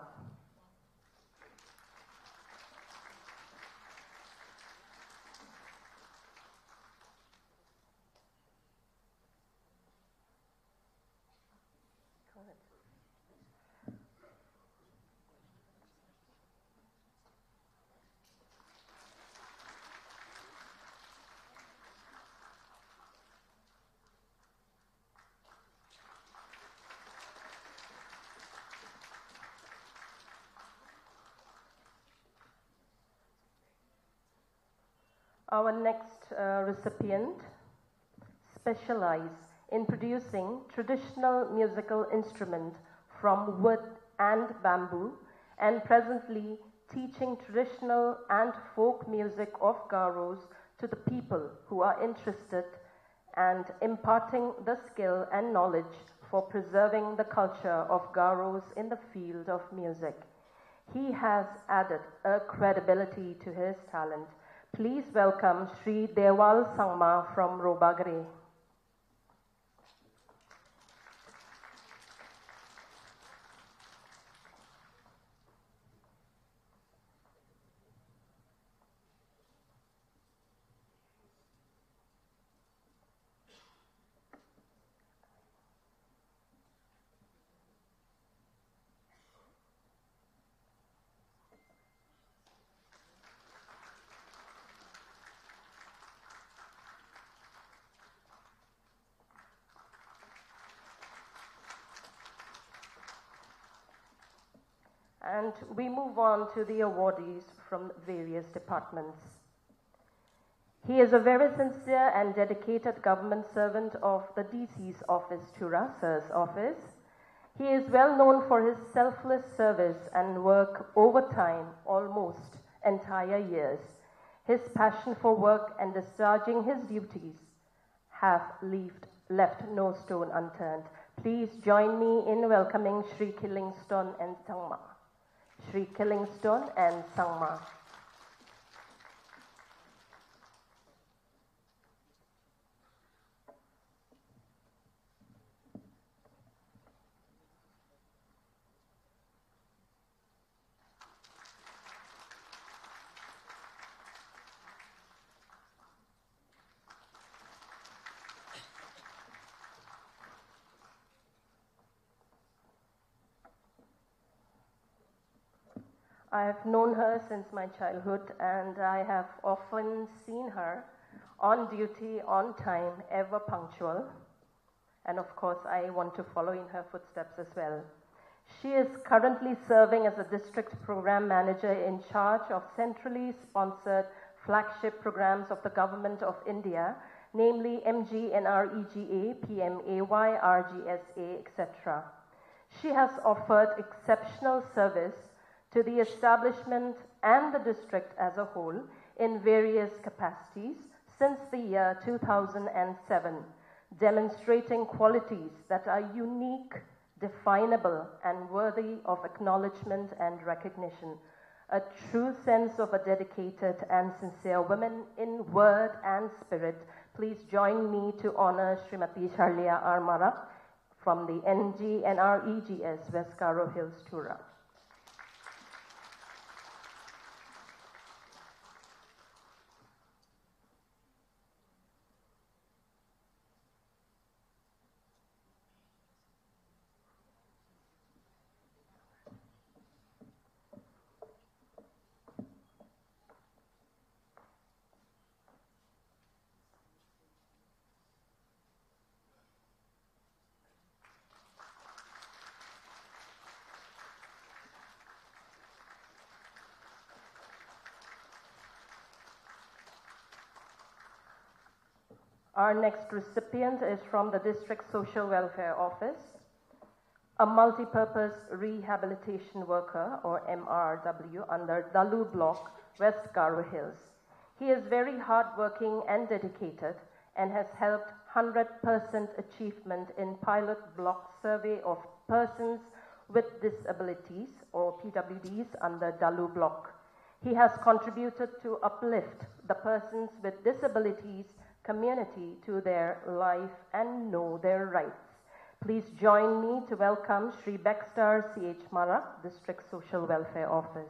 Our next recipient specializes in producing traditional musical instruments from wood and bamboo, and presently teaching traditional and folk music of Garos to the people who are interested and imparting the skill and knowledge for preserving the culture of Garos in the field of music. He has added a credibility to his talent. Please welcome Sri Dewal Sangma from Robagre. And we move on to the awardees from various departments. He is a very sincere and dedicated government servant of the DC's office, Tura, Sir's office. He is well known for his selfless service and work overtime, almost entire years. His passion for work and discharging his duties have left no stone unturned. Please join me in welcoming Sri Killingstone and Sangma. Sri Killingstone and Sangma. I have known her since my childhood, and I have often seen her on duty, on time, ever punctual. And of course, I want to follow in her footsteps as well. She is currently serving as a district program manager in charge of centrally sponsored flagship programs of the Government of India, namely MGNREGA, PMAY, RGSA, etc. She has offered exceptional service to the establishment and the district as a whole in various capacities since the year 2007, demonstrating qualities that are unique, definable, and worthy of acknowledgement and recognition. A true sense of a dedicated and sincere woman in word and spirit. Please join me to honor Srimati Sharlia Armara from the NGNREGS West Garo Hills, Tura. Our next recipient is from the District Social Welfare Office, a multi-purpose rehabilitation worker, or MRW, under Dalu Block, West Garo Hills. He is very hardworking and dedicated and has helped 100% achievement in pilot block survey of persons with disabilities, or PWDs, under Dalu Block. He has contributed to uplift the persons with disabilities community to their life and know their rights. Please join me to welcome Sri Baxter C.H. Mara, District Social Welfare Office.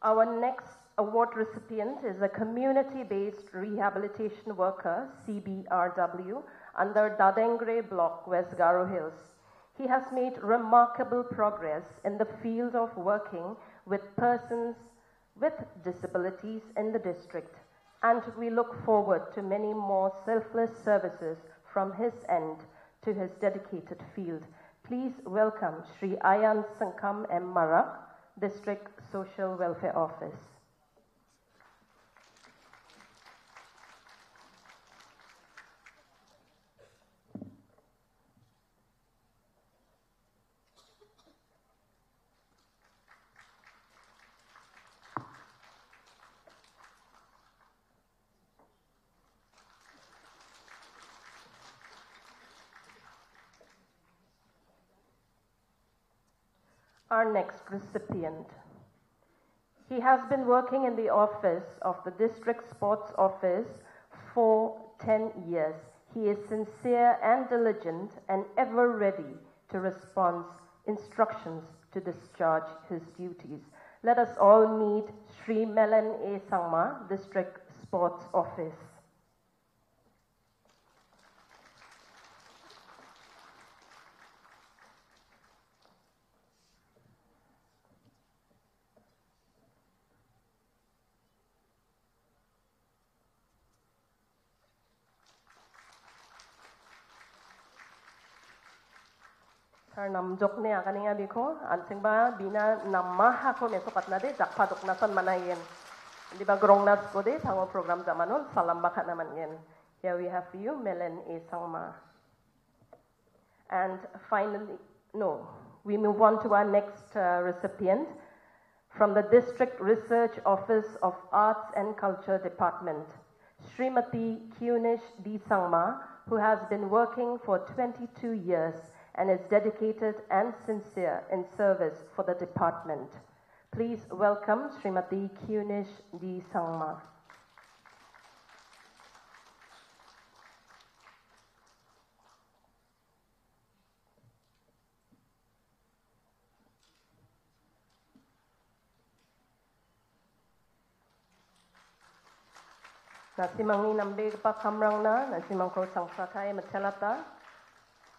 Our next award recipient is a community-based rehabilitation worker, CBRW, under Dadengre Block, West Garo Hills. He has made remarkable progress in the field of working with persons with disabilities in the district, and we look forward to many more selfless services from his end to his dedicated field. Please welcome Sri Ayan Sankam M. Mara, District Social Welfare Office. Our next recipient. He has been working in the office of the District Sports Office for 10 years. He is sincere and diligent and ever ready to respond instructions to discharge his duties. Let us all meet Sri Melen A. Sangma, District Sports Office. Sar namjok ne akani nga biko ansing ba bina namma ko mesokat na de jakpadok nasan manayen. Di ba grong nas ko de tango program zamanon salam bakat naman yen. Here we have for you Melen A. Sangma. And finally, we move on to our next recipient from the District Research Office of Arts and Culture Department, Srimati Kyunish D. Sangma, who has been working for 22 years and is dedicated and sincere in service for the department. Please welcome Srimati Kyunish D. Sangma. Nasimang ni nambe pa kamrang na, nasimang ko sangsa tayo matsalata.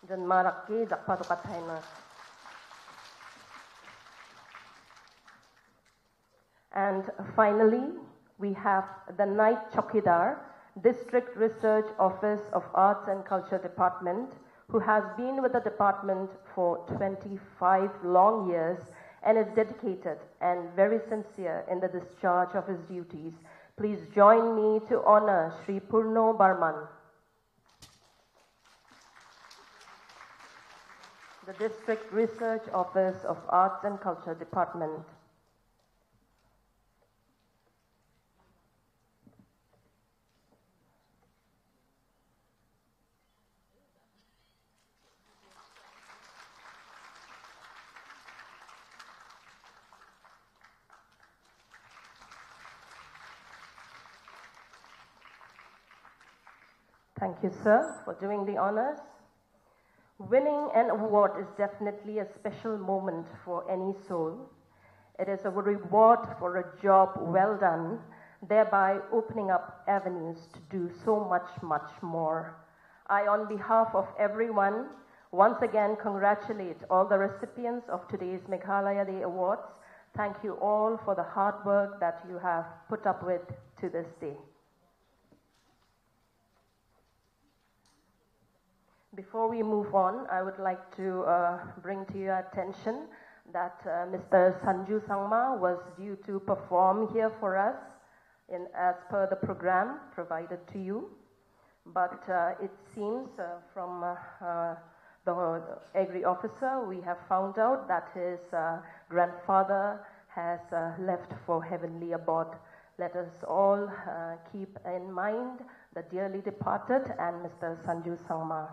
Jan maraki jakpatukat na. And finally, we have the Night Chokidar, District Research Office of Arts and Culture Department, who has been with the department for 25 long years and is dedicated and very sincere in the discharge of his duties. Please join me to honor Sri Purno Barman, the District Research Office of Arts and Culture Department. Thank you, sir, for doing the honors. Winning an award is definitely a special moment for any soul. It is a reward for a job well done, thereby opening up avenues to do so much, much more. I, on behalf of everyone, once again congratulate all the recipients of today's Meghalaya Day Awards. Thank you all for the hard work that you have put up with to this day. Before we move on, I would like to bring to your attention that Mr. Sanju Sangma was due to perform here for us as per the program provided to you. But it seems from the Agri officer, we have found out that his grandfather has left for heavenly abode. Let us all keep in mind the dearly departed and Mr. Sanju Sangma.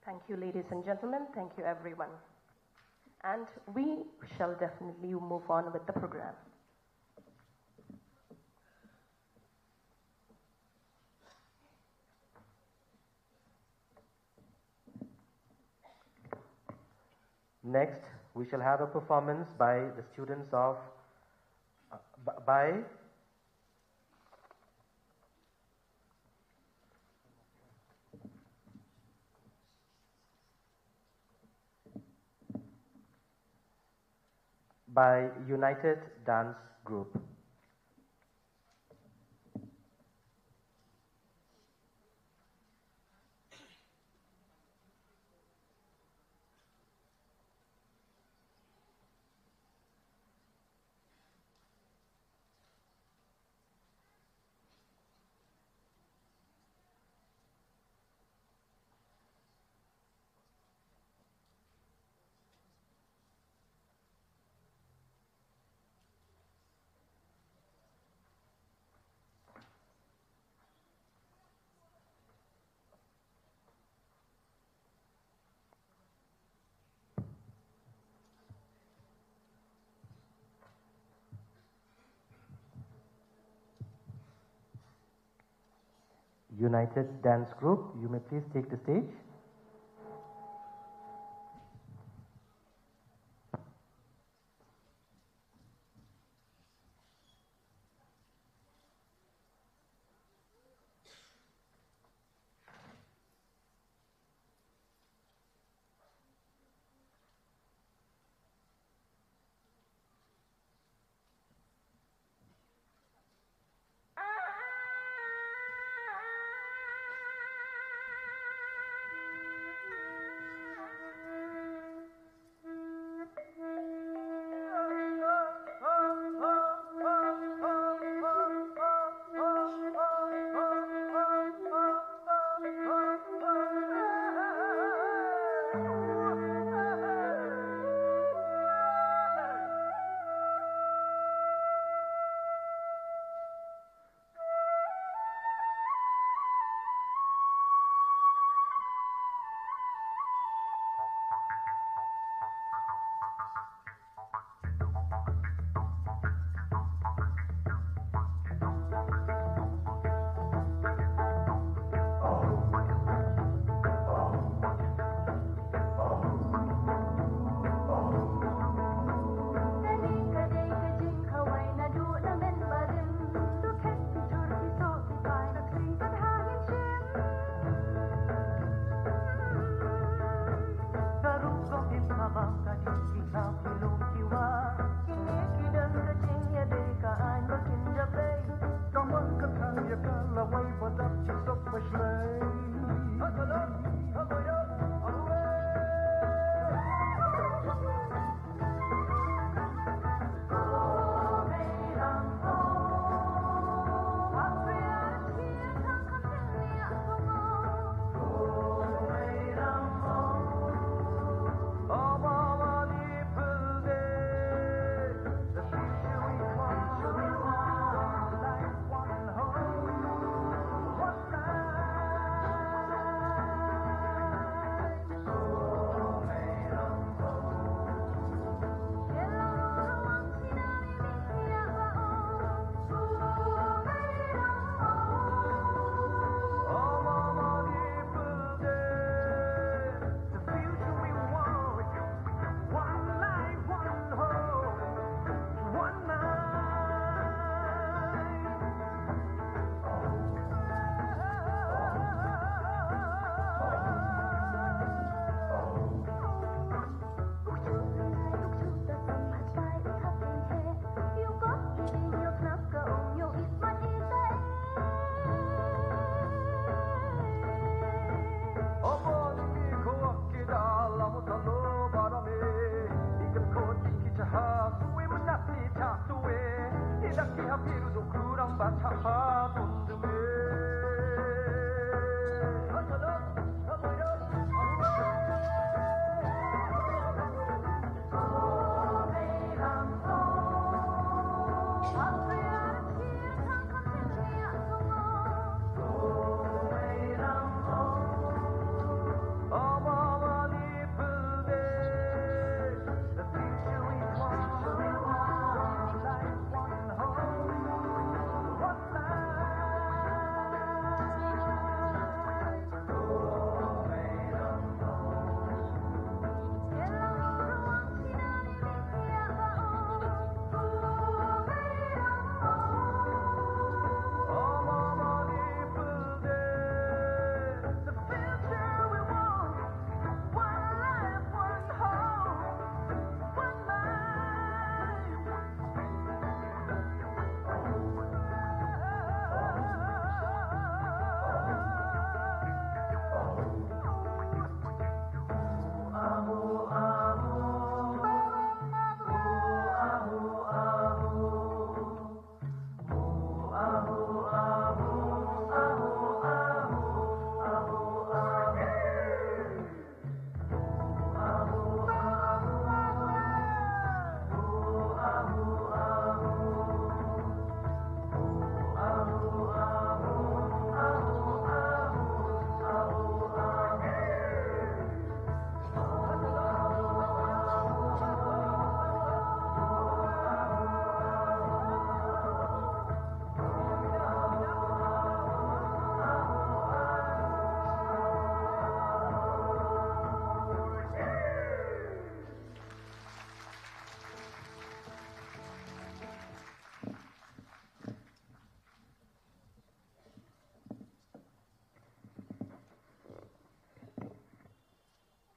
Thank you, ladies and gentlemen. Thank you, everyone. And we shall definitely move on with the program. Next, we shall have a performance by the students of by by United Dance Group. United Dance Group, you may please take the stage. One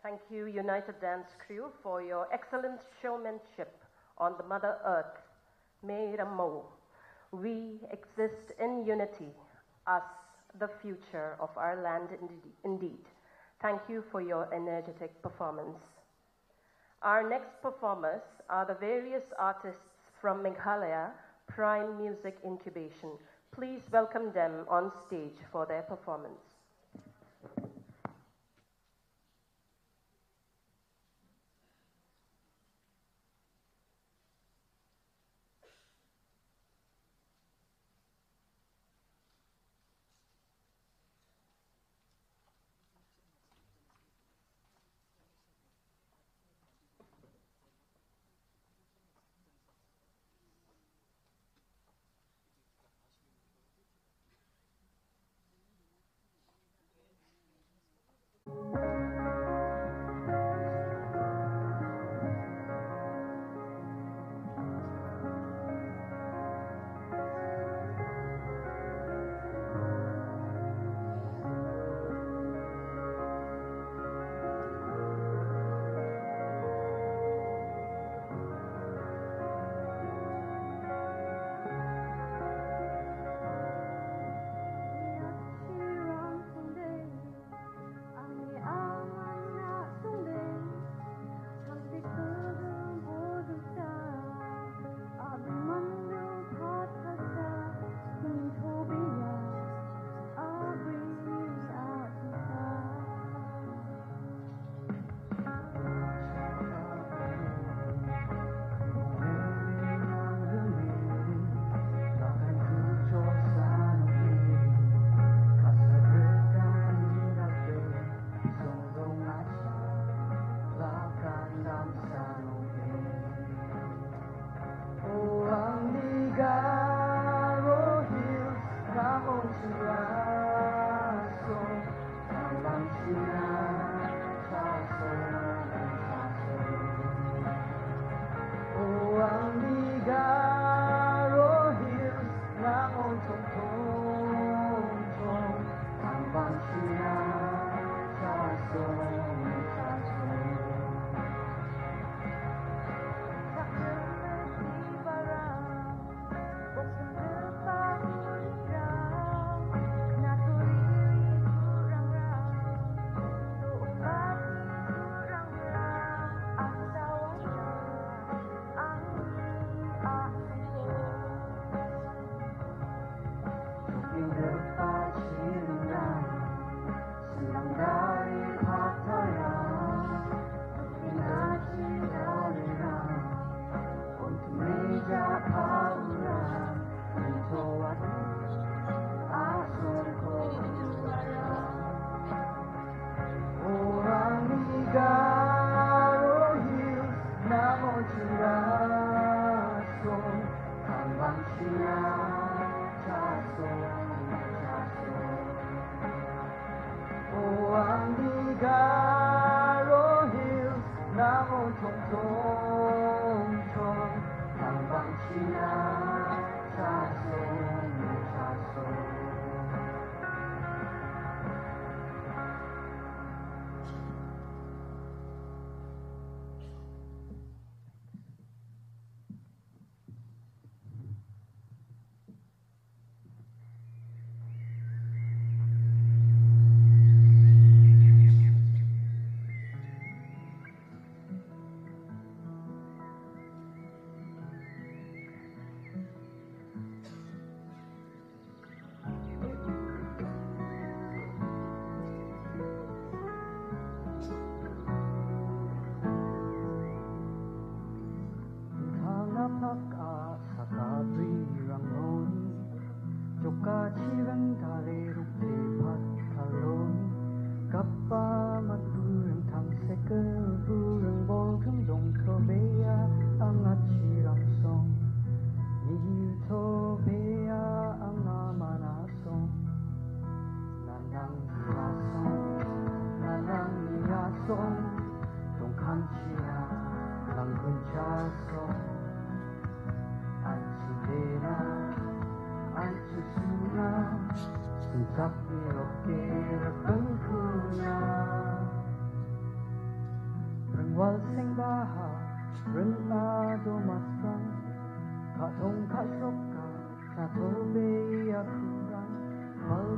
Thank you, United Dance Crew, for your excellent showmanship on the Mother Earth. Meiramo. We exist in unity, us, the future of our land indeed. Thank you for your energetic performance. Our next performers are the various artists from Meghalaya Prime Music Incubation. Please welcome them on stage for their performance.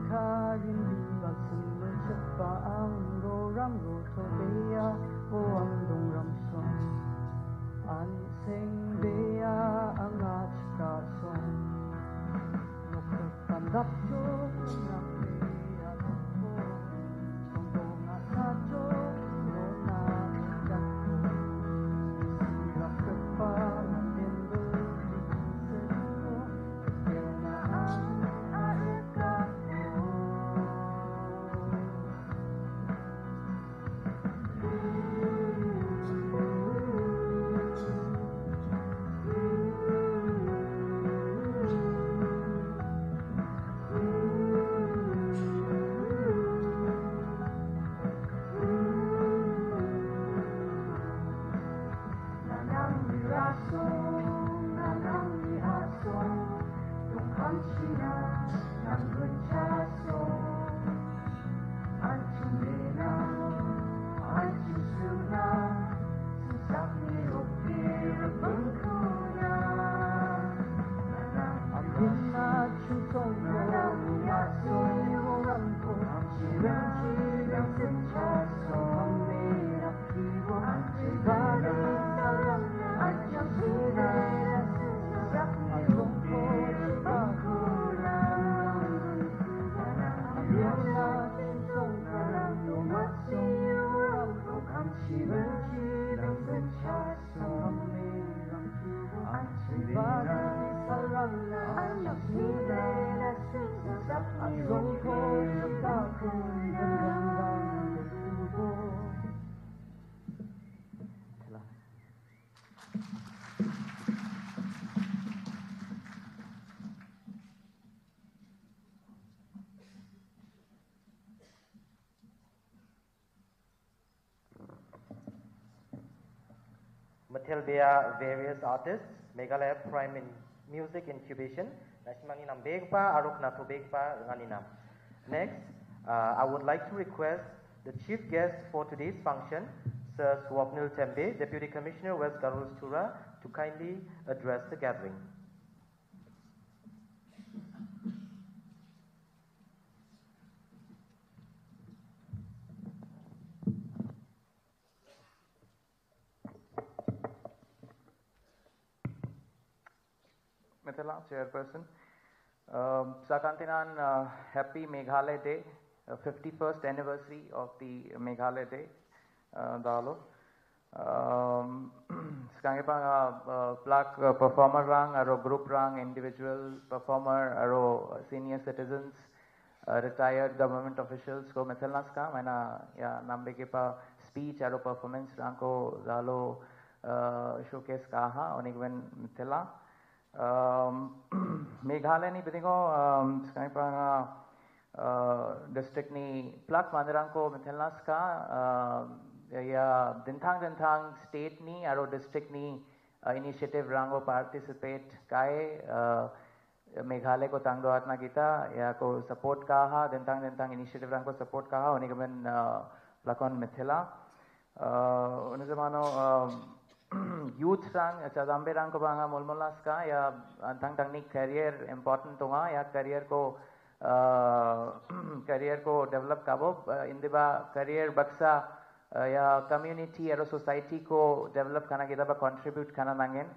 karin libat sunun cepa anggo ramgo tobea o andong ramson an seng bea angat kasong nokot pandap jo nak bea toko tonggo ngasajo no na jakko sirak kepa natin beli sediko kena Mathelbea various artists, Meghalaya Prime in Music Incubation, Nashimani Nam Begpa, Aruk Nato Begpa, Raninam. Next, I would like to request the chief guest for today's function, Sir Swapnil Tembe, Deputy Commissioner, West Garo's Tura, to kindly address the gathering. Mithila, Chairperson. Sakantinan, happy Meghalaya Day, 51st anniversary of the Meghalaya Day, Dalo. Sekarang plak performer rang, aro group rang, individual performer, aro senior citizens, retired government officials ko Mithila ska, mana ya nambe ke pa speech aro performance rang ko Dalo showcase kaha, onigwen Mithila. Meghalaya ni bitingo sekarang district ni plak mandirang ko Mithila ska ya dintang state ni aro district ni initiative rango participate kai Meghalaya ko tangdo atna kita ya ko support kaha dintang initiative rango support kaha onigmen plakon Mithila unizamano youth rang chadambe rang ko banga molmolas ka ya antang ni career important tonga ya career ko develop kabo indiba career baksa ya community aro society ko develop kana kita ba contribute kana nangen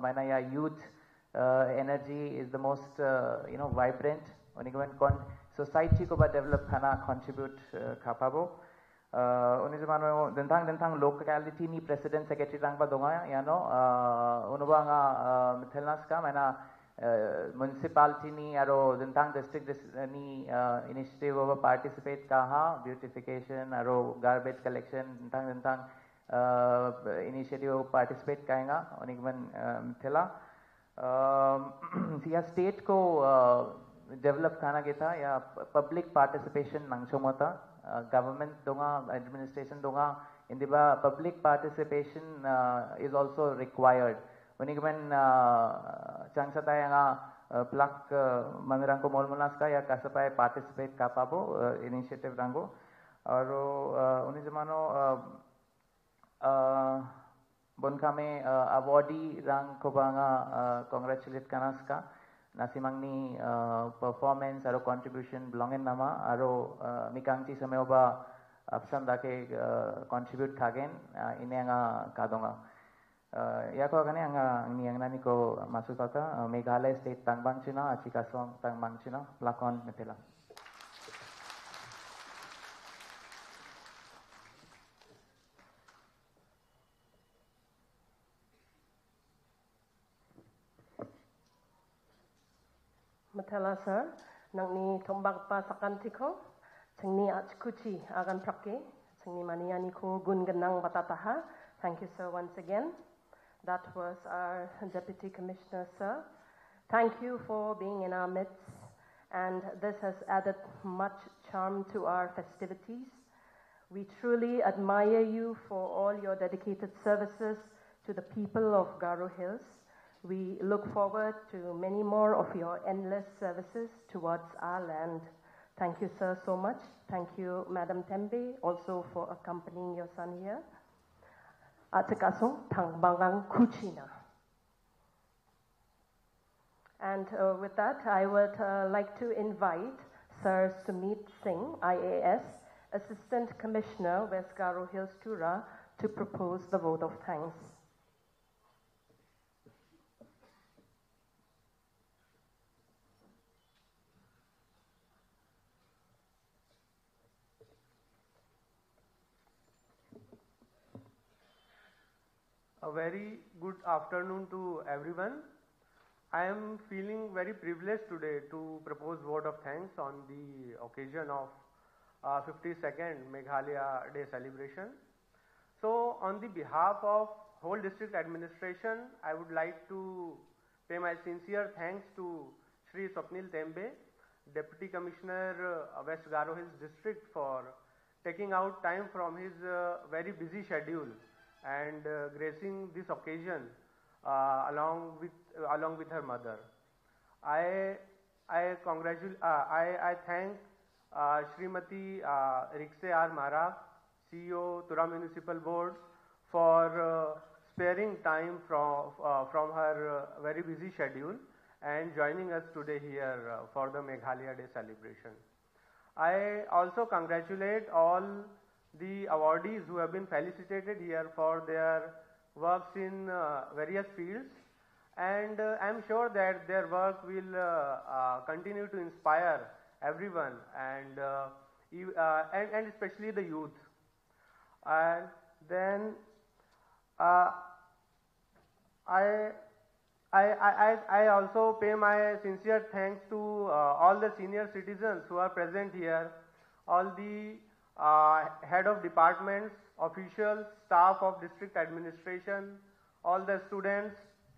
mana ya youth energy is the most vibrant onigwen society ko ba develop kana contribute kapabo unizamano dentang locality ni president secretary rang ba donga ya no unubanga Mithila ska mana municipality ni aro dentang district ni initiative over participate kaha beautification aro garbage collection dentang initiative participate kaenga onigman Mithila ya state ko develop kana kita ya public participation nangchomota government donga administration donga indiba public participation is also required onigmen changsataya nga plak manirang ko molmolas ka ya kasapai participate kapabo initiative rango aro unijamano bonkame awardee rang ko banga congratulate kanaska nasimangni performance aro contribution belongen nama aro mikangchi sameoba apsam dake contribute kagen ini anga kadonga yako kane anga ni anga ni ko masuk kata Meghalaya state tangbang china achikasong tangbang china lakon metela. Matela sir, nang ni tombak pa sakantiko, cengni achkuchi agan prake, cengni maniani ko gun genang batataha. Thank you, sir, once again. That was our Deputy Commissioner, sir. Thank you for being in our midst, and this has added much charm to our festivities. We truly admire you for all your dedicated services to the people of Garo Hills. We look forward to many more of your endless services towards our land. Thank you, sir, so much. Thank you, Madam Tembe, also for accompanying your son here. Atikasong Tangbangang Kuchina. And with that, I would like to invite Sir Sumit Singh, IAS, Assistant Commissioner, West Garo Hills, Tura, to propose the vote of thanks. A very good afternoon to everyone. I am feeling very privileged today to propose vote of thanks on the occasion of 52nd Meghalaya Day celebration. So on the behalf of whole district administration, I would like to pay my sincere thanks to Shri Swapnil Tembe, Deputy Commissioner West Garo Hills District, for taking out time from his very busy schedule and gracing this occasion along with her mother. I thank Srimati Rikse R. Mara, CEO Tura Municipal Board, for sparing time from her very busy schedule and joining us today here for the Meghalaya Day celebration. I also congratulate all the awardees who have been felicitated here for their works in various fields, and I'm sure that their work will continue to inspire everyone and especially the youth. And then I also pay my sincere thanks to all the senior citizens who are present here, all the head of departments, officials, staff of district administration, all the students,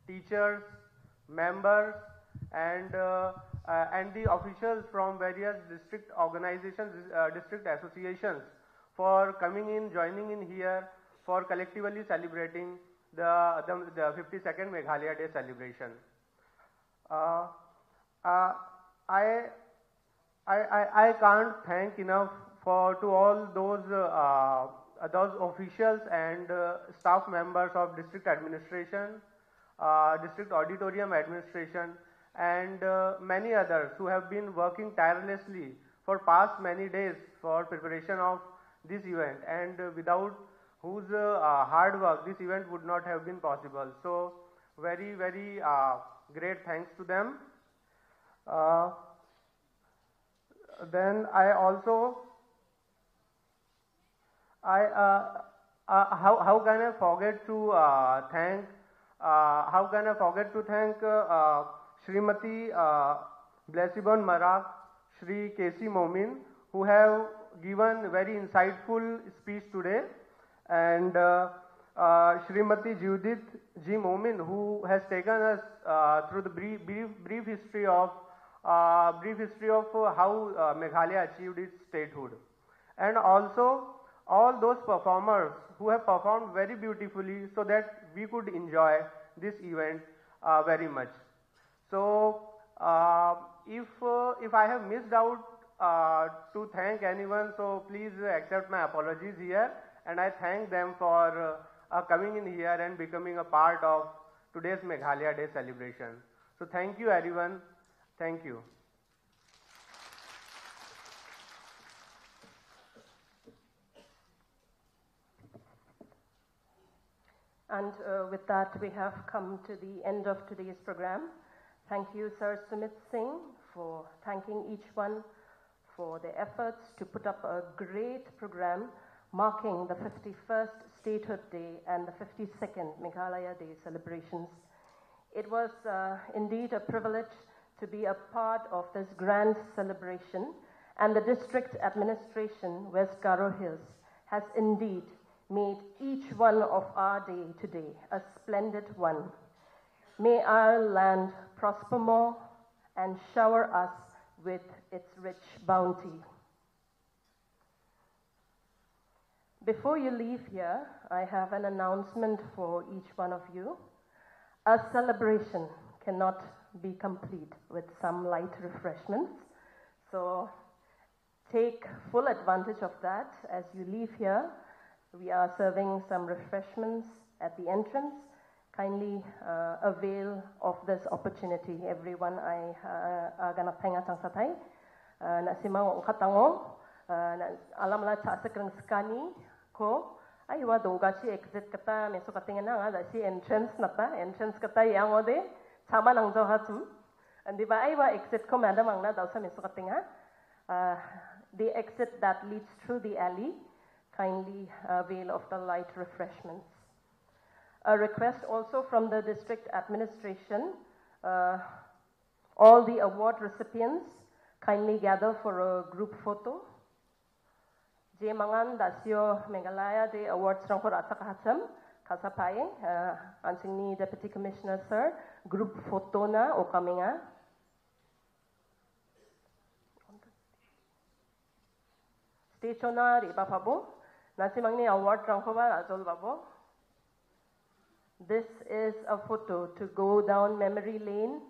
teachers, members, and the officials from various district organizations, district associations, for coming in, joining in here, for collectively celebrating the 52nd Meghalaya Day celebration. I can't thank enough to all those officials and staff members of district administration, district auditorium administration, and many others who have been working tirelessly for past many days for preparation of this event, and without whose hard work this event would not have been possible. So very, very great thanks to them. Then I also how can I forget to thank Srimati Blessibon Marak, Shri K.C. Momin, who have given very insightful speech today, and Srimati Judith G. Momin, who has taken us through the brief history of how Meghalaya achieved its statehood, and also all those performers who have performed very beautifully so that we could enjoy this event very much. So if I have missed out to thank anyone, so please accept my apologies here, and I thank them for coming in here and becoming a part of today's Meghalaya Day celebration. So thank you everyone, Thank you. And with that, we have come to the end of today's program. Thank you, Sir Sumit Singh, for thanking each one for their efforts to put up a great program marking the 51st Statehood Day and the 52nd Meghalaya Day celebrations. It was indeed a privilege to be a part of this grand celebration, and the district administration, West Garo Hills, has indeed made each one of our day today a splendid one. May our land prosper more and shower us with its rich bounty. Before you leave here, I have an announcement for each one of you. A celebration cannot be complete with some light refreshments. So take full advantage of that as you leave here. We are serving some refreshments at the entrance. Kindly avail of this opportunity. Everyone I gonna thank atang satay. Na simang ukatango alam la sa sekrang skani ko ay wa dongachi exit kata meso katingan na nga si entrance kata yang ode sama nang johatum andi ba ay wa exit ko madam ang na daw sa meso katinga the exit that leads through the alley. Kindly avail of the light refreshments. A request also from the district administration, all the award recipients kindly gather for a group photo. Je mangan dasyo Meghalaya Day Awards rang for atsakahacham kasapayeng ansing ni Deputy Commissioner Sir group photo na o kami nga. Stationary bapabo nasimang ni award rang for azol babo. This is a photo to go down memory lane